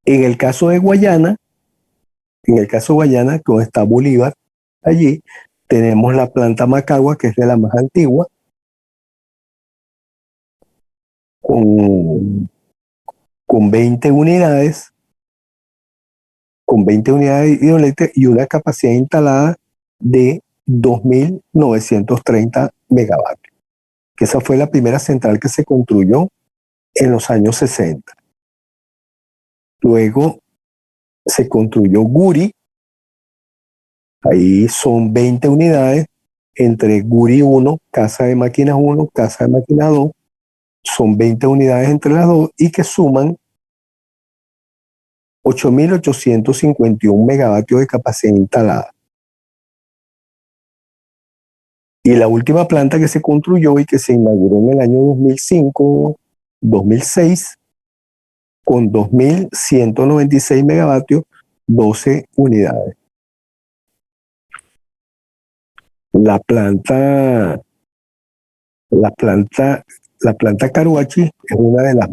En el caso de Guayana, donde está Bolívar, allí tenemos la planta Macagua, que es de la más antigua, con 20 unidades, hidroeléctricas y una capacidad instalada de 2.930 megavatios. Que esa fue la primera central que se construyó en los años 60. Luego se construyó Guri, ahí son 20 unidades, entre Guri 1, Casa de Máquinas 1, Casa de Máquinas 2, son 20 unidades entre las dos y que suman 8.851 megavatios de capacidad instalada. Y la última planta que se construyó y que se inauguró en el año 2005-2006, con 2.196 megavatios, 12 unidades. La planta Caruachi es una de las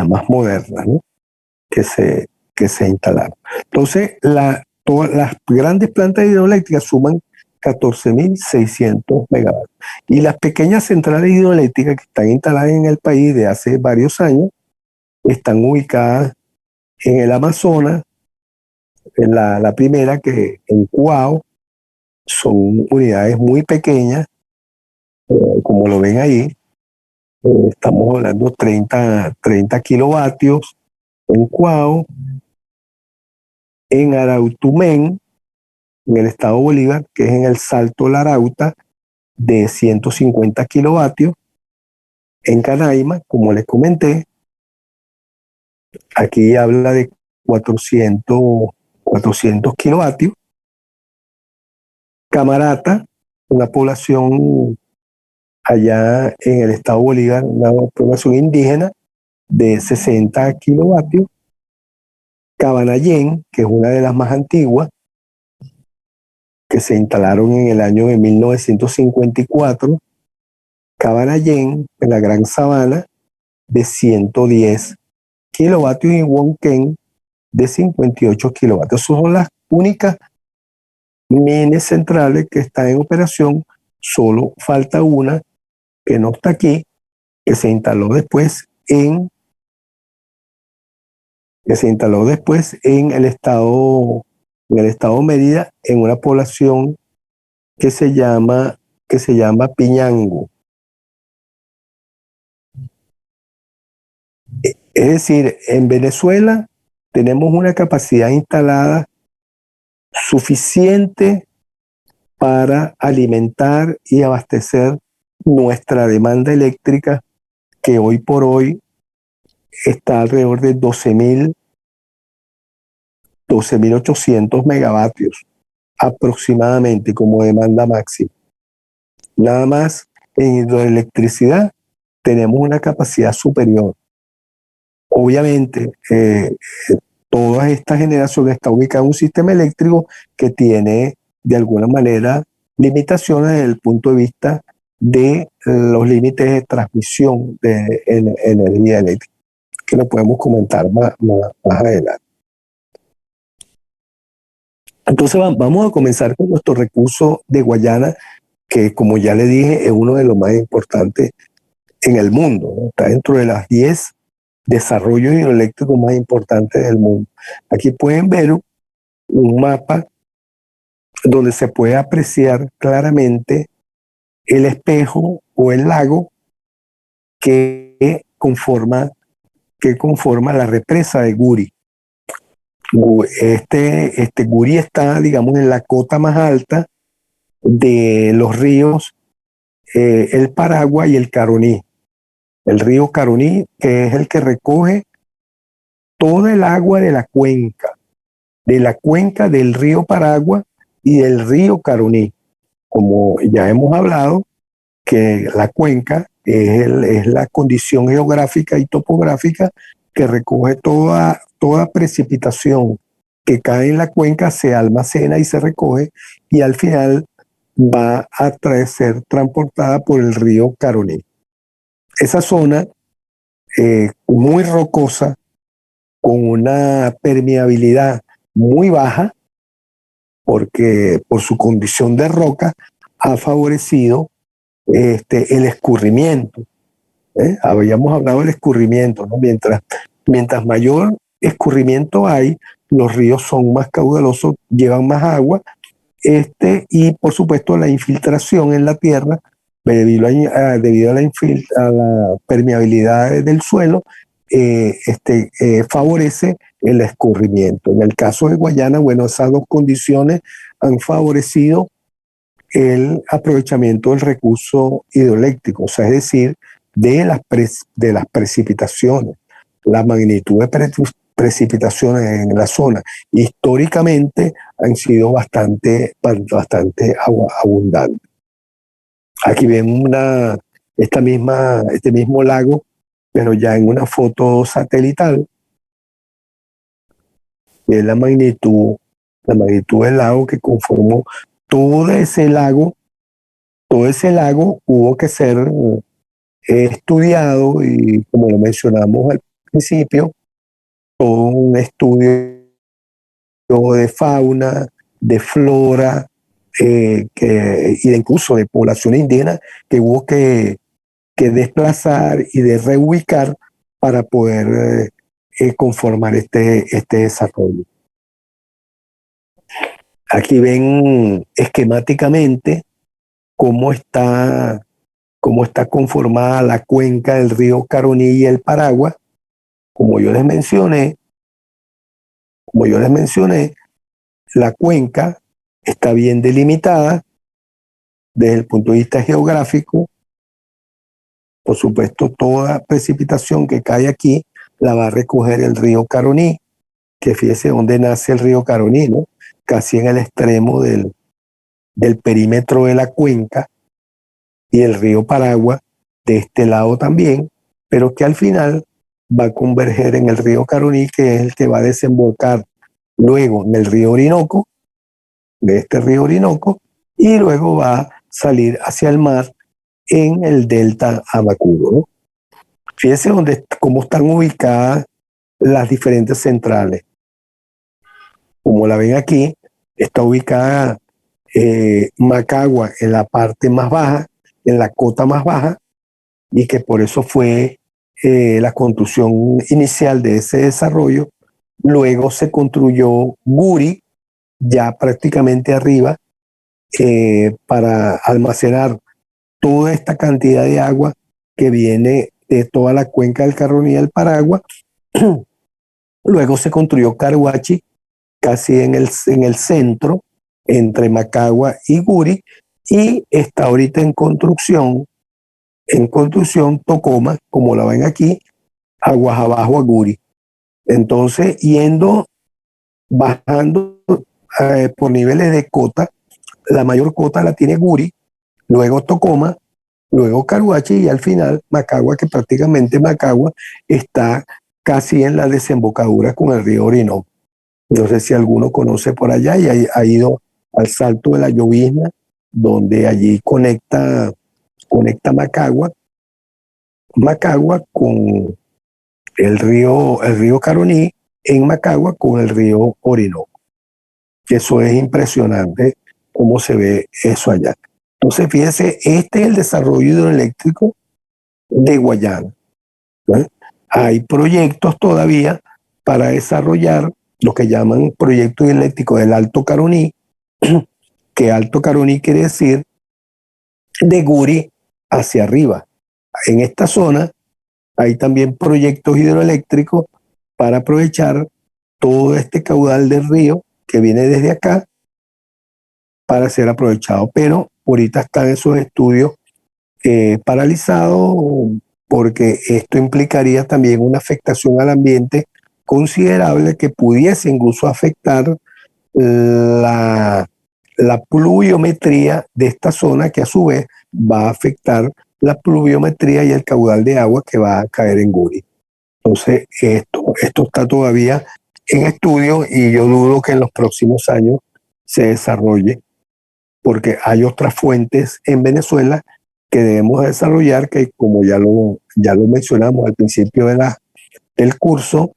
más modernas, ¿no? que se que se instalaron. Entonces, todas las grandes plantas hidroeléctricas suman 14.600 megavatios. Y las pequeñas centrales hidroeléctricas que están instaladas en el país de hace varios años están ubicadas en el Amazonas, en la primera que en Cuau, son unidades muy pequeñas, como lo ven ahí, estamos hablando 30 kilovatios en Cuau, en Arautumén, en el estado Bolívar, que es en el Salto Larauta, de 150 kilovatios, en Canaima, como les comenté, aquí habla de 400 kilovatios, Camarata, una población allá en el estado Bolívar, una población indígena de 60 kilovatios, Cabanayén, que es una de las más antiguas, que se instalaron en el año de 1954, Cabanayén, en la Gran Sabana, de 110 kilovatios, y Huonquén, de 58 kilovatios. Esas son las únicas mini centrales que están en operación. Solo falta una que no está aquí, que se instaló después en el estado Mérida, en una población que se llama Piñango. Es decir, en Venezuela tenemos una capacidad instalada suficiente para alimentar y abastecer nuestra demanda eléctrica, que hoy por hoy está alrededor de 12.800 megavatios aproximadamente como demanda máxima. Nada más en hidroelectricidad tenemos una capacidad superior. Obviamente, toda esta generación está ubicada en un sistema eléctrico que tiene de alguna manera limitaciones desde el punto de vista de los límites de transmisión de energía eléctrica, que lo podemos comentar más adelante. Entonces vamos a comenzar con nuestro recurso de Guayana, que, como ya le dije, es uno de los más importantes en el mundo, ¿no? Está dentro de las 10 desarrollos hidroeléctricos más importantes del mundo. Aquí pueden ver un mapa donde se puede apreciar claramente el espejo o el lago que conforma la represa de Guri. Guri está, digamos, en la cota más alta de los ríos, el Paragua y el Caroní. El río Caroní, que es el que recoge toda el agua de la cuenca del río Paragua y del río Caroní. Como ya hemos hablado, que la cuenca es la condición geográfica y topográfica que recoge toda precipitación que cae en la cuenca, se almacena y se recoge, y al final va a ser transportada por el río Caroní. Esa zona muy rocosa, con una permeabilidad muy baja, porque por su condición de roca ha favorecido el escurrimiento. Habíamos hablado del escurrimiento, ¿no? Mientras mayor escurrimiento hay, los ríos son más caudalosos, llevan más agua, y por supuesto la infiltración en la tierra, debido a la permeabilidad del suelo, favorece el escurrimiento. En el caso de Guayana, bueno, esas dos condiciones han favorecido el aprovechamiento del recurso hidroeléctrico, o sea, es decir, de las precipitaciones, la magnitud de precipitaciones en la zona. Históricamente han sido bastante abundantes. Aquí ven este mismo lago, pero ya en una foto satelital, que es la magnitud del lago que conformó todo ese lago. Todo ese lago hubo que ser estudiado, y como lo mencionamos al principio, todo un estudio de fauna, de flora, y de incluso de poblaciones indígenas que hubo que desplazar y de reubicar para poder conformar este desarrollo. Aquí ven esquemáticamente cómo está conformada la cuenca del río Caroní y el Paragua. Como yo les mencioné, la cuenca está bien delimitada desde el punto de vista geográfico. Por supuesto, toda precipitación que cae aquí la va a recoger el río Caroní, que fíjese dónde nace el río Caroní, ¿no? Casi en el extremo del perímetro de la cuenca, y el río Paragua de este lado también, pero que al final va a converger en el río Caroní, que es el que va a desembocar luego en el río Orinoco, de este río Orinoco, y luego va a salir hacia el mar en el delta Amacuro, ¿no? Fíjense cómo están ubicadas las diferentes centrales. Como la ven aquí, está ubicada Macagua en la parte más baja, en la cota más baja, y que por eso fue la construcción inicial de ese desarrollo. Luego se construyó Guri, ya prácticamente arriba, para almacenar toda esta cantidad de agua que viene de toda la cuenca del Caroní y del Paragua. Luego se construyó Caruachi, casi en el centro, entre Macagua y Guri, y está ahorita en construcción Tocoma, como la ven aquí, aguas abajo a Guri. Entonces, bajando por niveles de cota, la mayor cota la tiene Guri, luego Tocoma, luego Caruachi y al final Macagua, que prácticamente Macagua está casi en la desembocadura con el río Orinoco. No sé si alguno conoce por allá y ha ido al Salto de la Llovizna, donde allí conecta Macagua con el río Caroní, en Macagua con el río Orinoco. Eso es impresionante cómo se ve eso allá. Entonces, fíjense, este es el desarrollo hidroeléctrico de Guayana, ¿no? Hay proyectos todavía para desarrollar lo que llaman proyecto hidroeléctrico del Alto Caroní, que Alto Caroní quiere decir de Guri hacia arriba. En esta zona hay también proyectos hidroeléctricos para aprovechar todo este caudal del río que viene desde acá para ser aprovechado. Pero ahorita están esos estudios paralizados porque esto implicaría también una afectación al ambiente considerable que pudiese incluso afectar la pluviometría de esta zona, que a su vez va a afectar la pluviometría y el caudal de agua que va a caer en Guri. Entonces, esto está todavía en estudio y yo dudo que en los próximos años se desarrolle, porque hay otras fuentes en Venezuela que debemos desarrollar, que como ya lo mencionamos al principio del curso,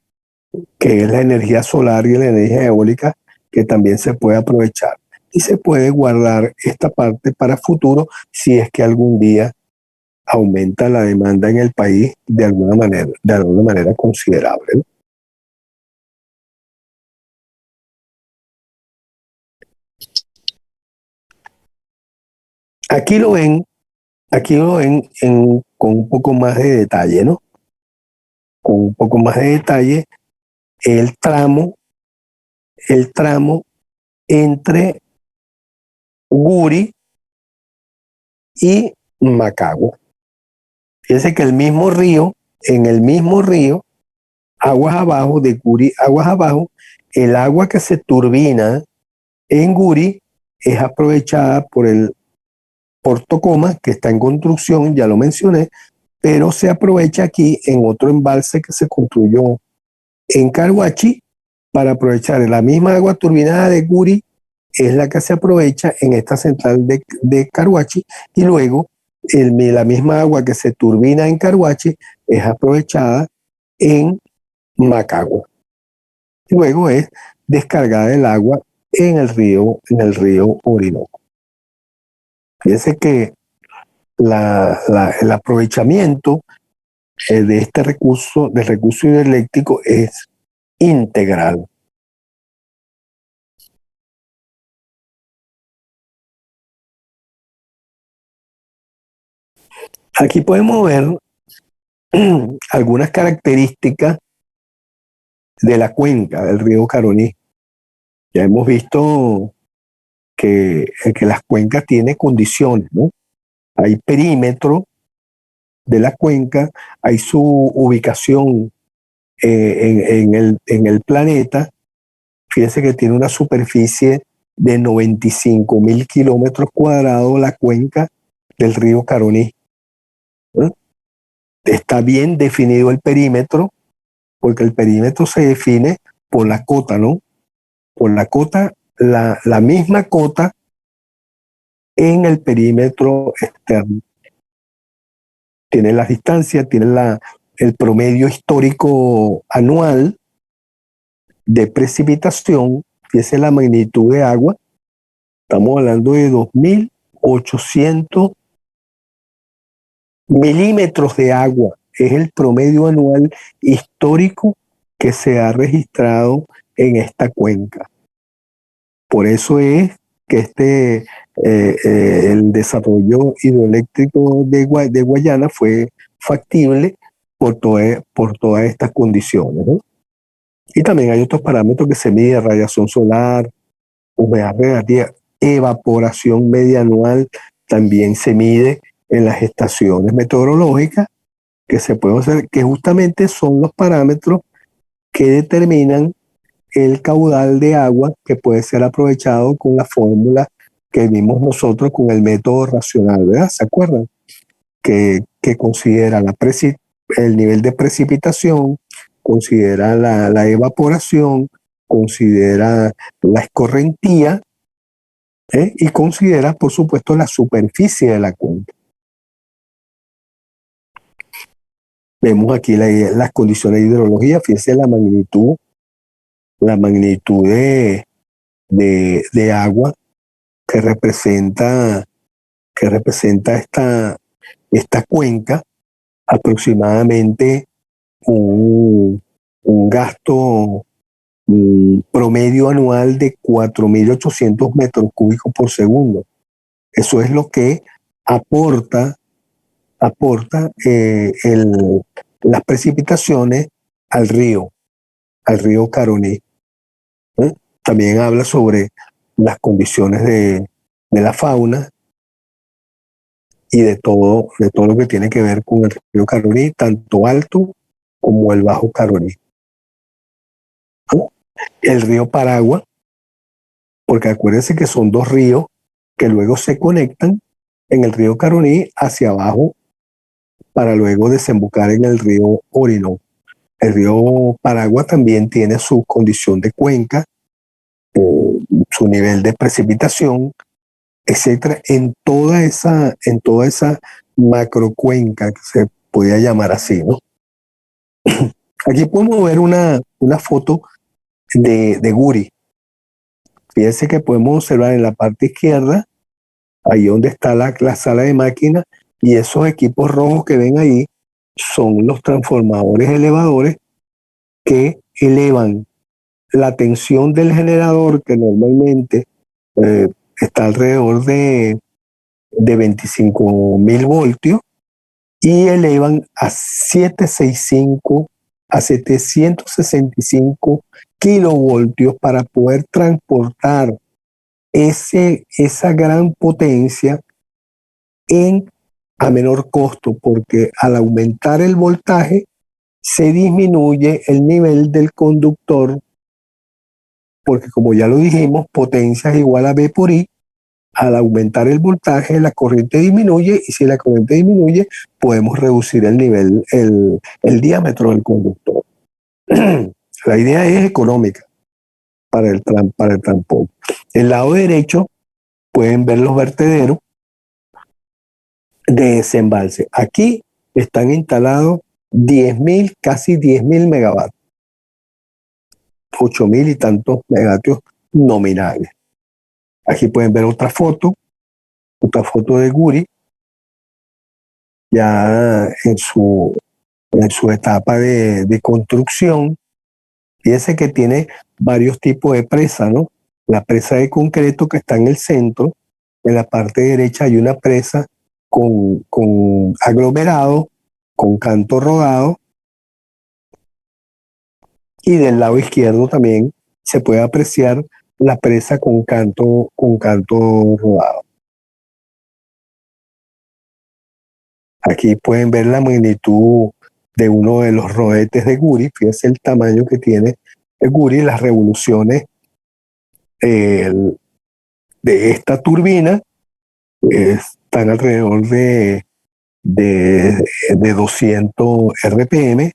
que es la energía solar y la energía eólica, que también se puede aprovechar. Y se puede guardar esta parte para futuro si es que algún día aumenta la demanda en el país de alguna manera considerable, ¿no? Aquí lo ven con un poco más de detalle, ¿no? Con un poco más de detalle el tramo entre Guri y Macagua. Fíjense que en el mismo río, aguas abajo, de Guri, aguas abajo, el agua que se turbina en Guri es aprovechada por Tocoma, que está en construcción, ya lo mencioné, pero se aprovecha aquí en otro embalse que se construyó en Caruachi para aprovechar la misma agua turbinada de Guri, es la que se aprovecha en esta central de Caruachi, y luego la misma agua que se turbina en Caruachi es aprovechada en Macagua. y luego es descargada el agua en el río Orinoco. Fíjense que el aprovechamiento de este recurso, del recurso hidroeléctrico, es integral. Aquí podemos ver algunas características de la cuenca del río Caroní. Ya hemos visto que las cuencas tienen condiciones, ¿no? Hay perímetro de la cuenca, hay su ubicación en el planeta. Fíjense que tiene una superficie de 95.000 kilómetros cuadrados la cuenca del río Caroní. ¿Eh? Está bien definido el perímetro, porque el perímetro se define por la cota, ¿no? Por la cota, la misma cota en el perímetro externo. Tiene las distancias, tiene el promedio histórico anual de precipitación, fíjese la magnitud de agua, estamos hablando de 2.800 milímetros de agua, es el promedio anual histórico que se ha registrado en esta cuenca. Por eso es que el desarrollo hidroeléctrico de Guayana fue factible por todas estas condiciones, ¿no? Y también hay otros parámetros que se miden: radiación solar, humedad relativa, evaporación media anual, también se mide en las estaciones meteorológicas que se pueden hacer, que justamente son los parámetros que determinan el caudal de agua que puede ser aprovechado con la fórmula que vimos nosotros con el método racional, ¿verdad? ¿Se acuerdan? Que considera el nivel de precipitación, considera la evaporación, considera la escorrentía, y considera, por supuesto, la superficie de la cuenca. Vemos aquí las condiciones de hidrología, fíjense la magnitud de agua que representa esta cuenca, aproximadamente un gasto promedio anual de 4.800 metros cúbicos por segundo. Eso es lo que aporta las precipitaciones al río Caroní. También habla sobre las condiciones de la fauna y de todo lo que tiene que ver con el río Caroní, tanto alto como el bajo Caroní. El río Paragua, porque acuérdense que son dos ríos que luego se conectan en el río Caroní hacia abajo para luego desembocar en el río Orinoco. El río Paragua también tiene su condición de cuenca, su nivel de precipitación, etcétera, en toda esa macrocuenca, que se podría llamar así, ¿no? Aquí podemos ver una foto de Guri. Fíjense que podemos observar en la parte izquierda, ahí donde está la sala de máquinas, y esos equipos rojos que ven ahí son los transformadores elevadores que elevan la tensión del generador, que normalmente está alrededor de 25.000 voltios, y elevan a 765 kilovoltios para poder transportar esa gran potencia a menor costo, porque al aumentar el voltaje se disminuye el nivel del conductor, porque como ya lo dijimos, potencia es igual a V por I. Al aumentar el voltaje, la corriente disminuye, y si la corriente disminuye, podemos reducir el nivel, el diámetro del conductor. La idea es económica para el transporte. El lado derecho pueden ver los vertederos de desembalse. Aquí están instalados casi 10.000 megavatios. 8.000 y tantos megavatios nominales. Aquí pueden ver otra foto de Guri, ya en su etapa de construcción. Fíjense que tiene varios tipos de presa, ¿no? La presa de concreto que está en el centro. En la parte derecha hay una presa con aglomerado, con canto rodado. Y del lado izquierdo también se puede apreciar la presa con canto rodado. Aquí pueden ver la magnitud de uno de los rodetes de Guri. Fíjense el tamaño que tiene el Guri, las revoluciones de esta turbina están alrededor de 200 RPM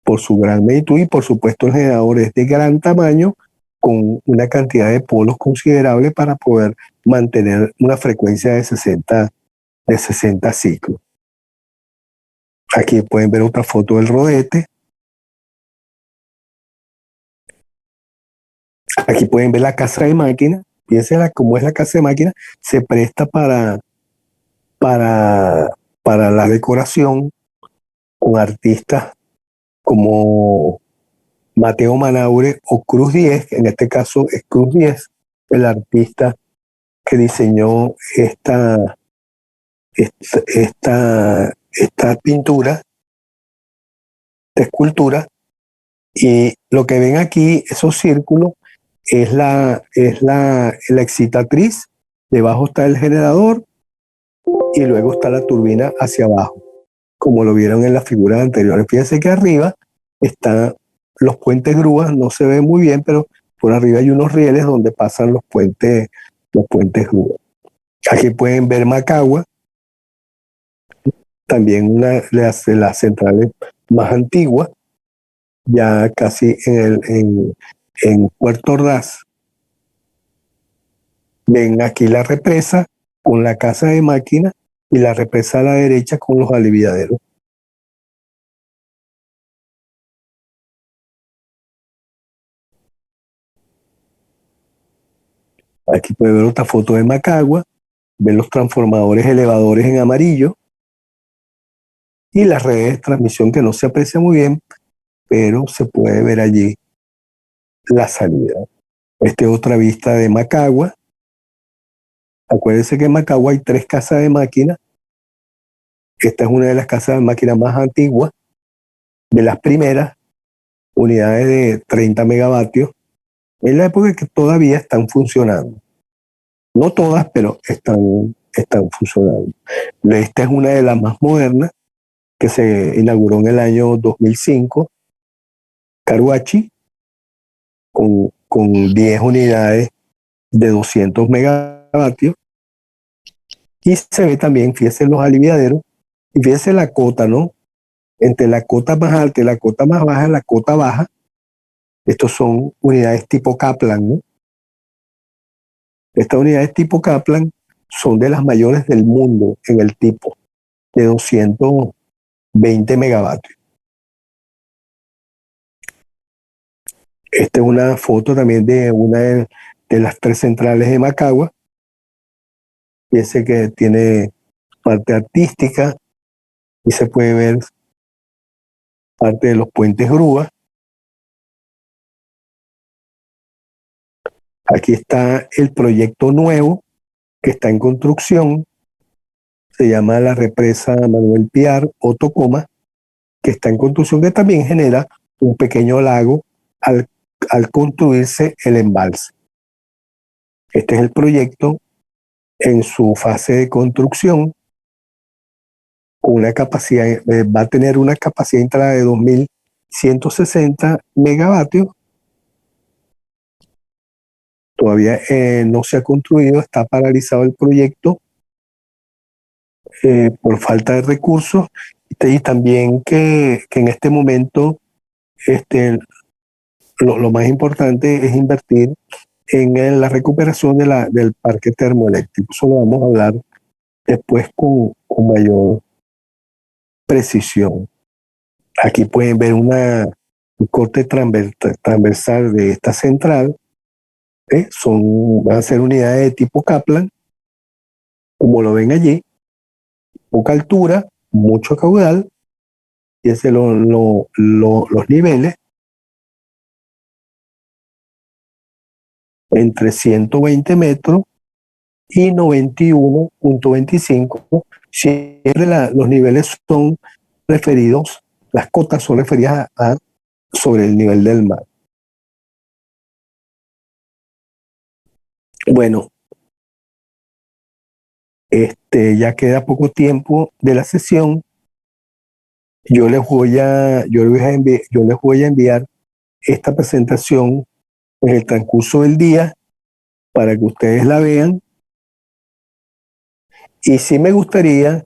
por su gran magnitud, y por supuesto el generador es de gran tamaño con una cantidad de polos considerable para poder mantener una frecuencia de 60 ciclos. Aquí pueden ver otra foto del rodete. Aquí pueden ver la casa de máquina. Fíjense cómo es la casa de máquina. Se presta para la decoración con artistas como Mateo Manaure o Cruz 10, en este caso es Cruz 10, el artista que diseñó esta pintura, esta escultura. Y lo que ven aquí, esos círculos, es la excitatriz. Debajo está el generador y luego está la turbina hacia abajo, como lo vieron en las figuras anteriores. Fíjense que arriba están los puentes grúas, no se ve muy bien, pero por arriba hay unos rieles donde pasan los puentes grúas. Aquí pueden ver Macagua, también una de las centrales más antiguas, ya casi en Puerto Ordaz. Ven aquí la represa con la casa de máquina y la represa a la derecha con los aliviaderos. Aquí puede ver otra foto de Macagua, ven los transformadores elevadores en amarillo y las redes de transmisión que no se aprecia muy bien, pero se puede ver allí la salida. Esta es otra vista de Macagua. Acuérdense que en Macagua hay 3 casas de máquinas. Esta es una de las casas de máquinas más antiguas, de las primeras, unidades de 30 megavatios, en la época que todavía están funcionando. No todas, pero están funcionando. Esta es una de las más modernas, que se inauguró en el año 2005, Caruachi, con 10 unidades de 200 megavatios. Y se ve también, fíjense los aliviaderos, y fíjense la cota, ¿no? Entre la cota más alta y la cota más baja, la cota baja, estos son unidades tipo Kaplan, ¿no? Estas unidades tipo Kaplan son de las mayores del mundo en el tipo, de 220 megavatios. Esta es una foto también de una de las 3 centrales de Macagua. Fíjense que tiene parte artística y se puede ver parte de los puentes grúas. Aquí está el proyecto nuevo que está en construcción. Se llama la represa Manuel Piar o Tocoma, que está en construcción, que también genera un pequeño lago al construirse el embalse. Este es el proyecto en su fase de construcción. Una capacidad, va a tener una capacidad instalada de 2.160 megavatios. Todavía no se ha construido, está paralizado el proyecto por falta de recursos, y también que en este momento lo más importante es invertir en la recuperación del parque termoeléctrico. Eso lo vamos a hablar después con mayor precisión. Aquí pueden ver una el corte transversal de esta central, van a ser unidades de tipo Kaplan, como lo ven allí, poca altura, mucho caudal, y ese los niveles entre 120 metros y 91.25. Siempre los niveles son referidos, las cotas son referidas sobre el nivel del mar. Bueno, ya queda poco tiempo de la sesión. Yo les voy a enviar esta presentación en el transcurso del día para que ustedes la vean. Y sí me gustaría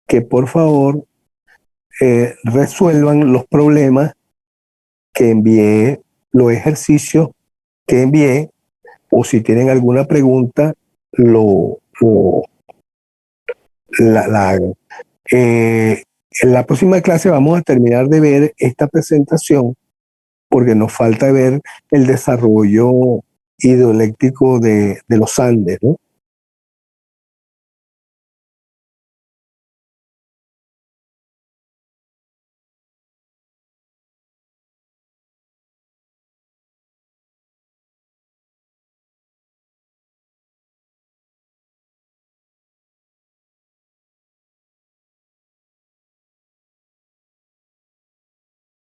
que por favor resuelvan los problemas que envié, los ejercicios que envié, o si tienen alguna pregunta, la hagan. En la próxima clase vamos a terminar de ver esta presentación porque nos falta ver el desarrollo hidroeléctrico de los Andes, ¿no?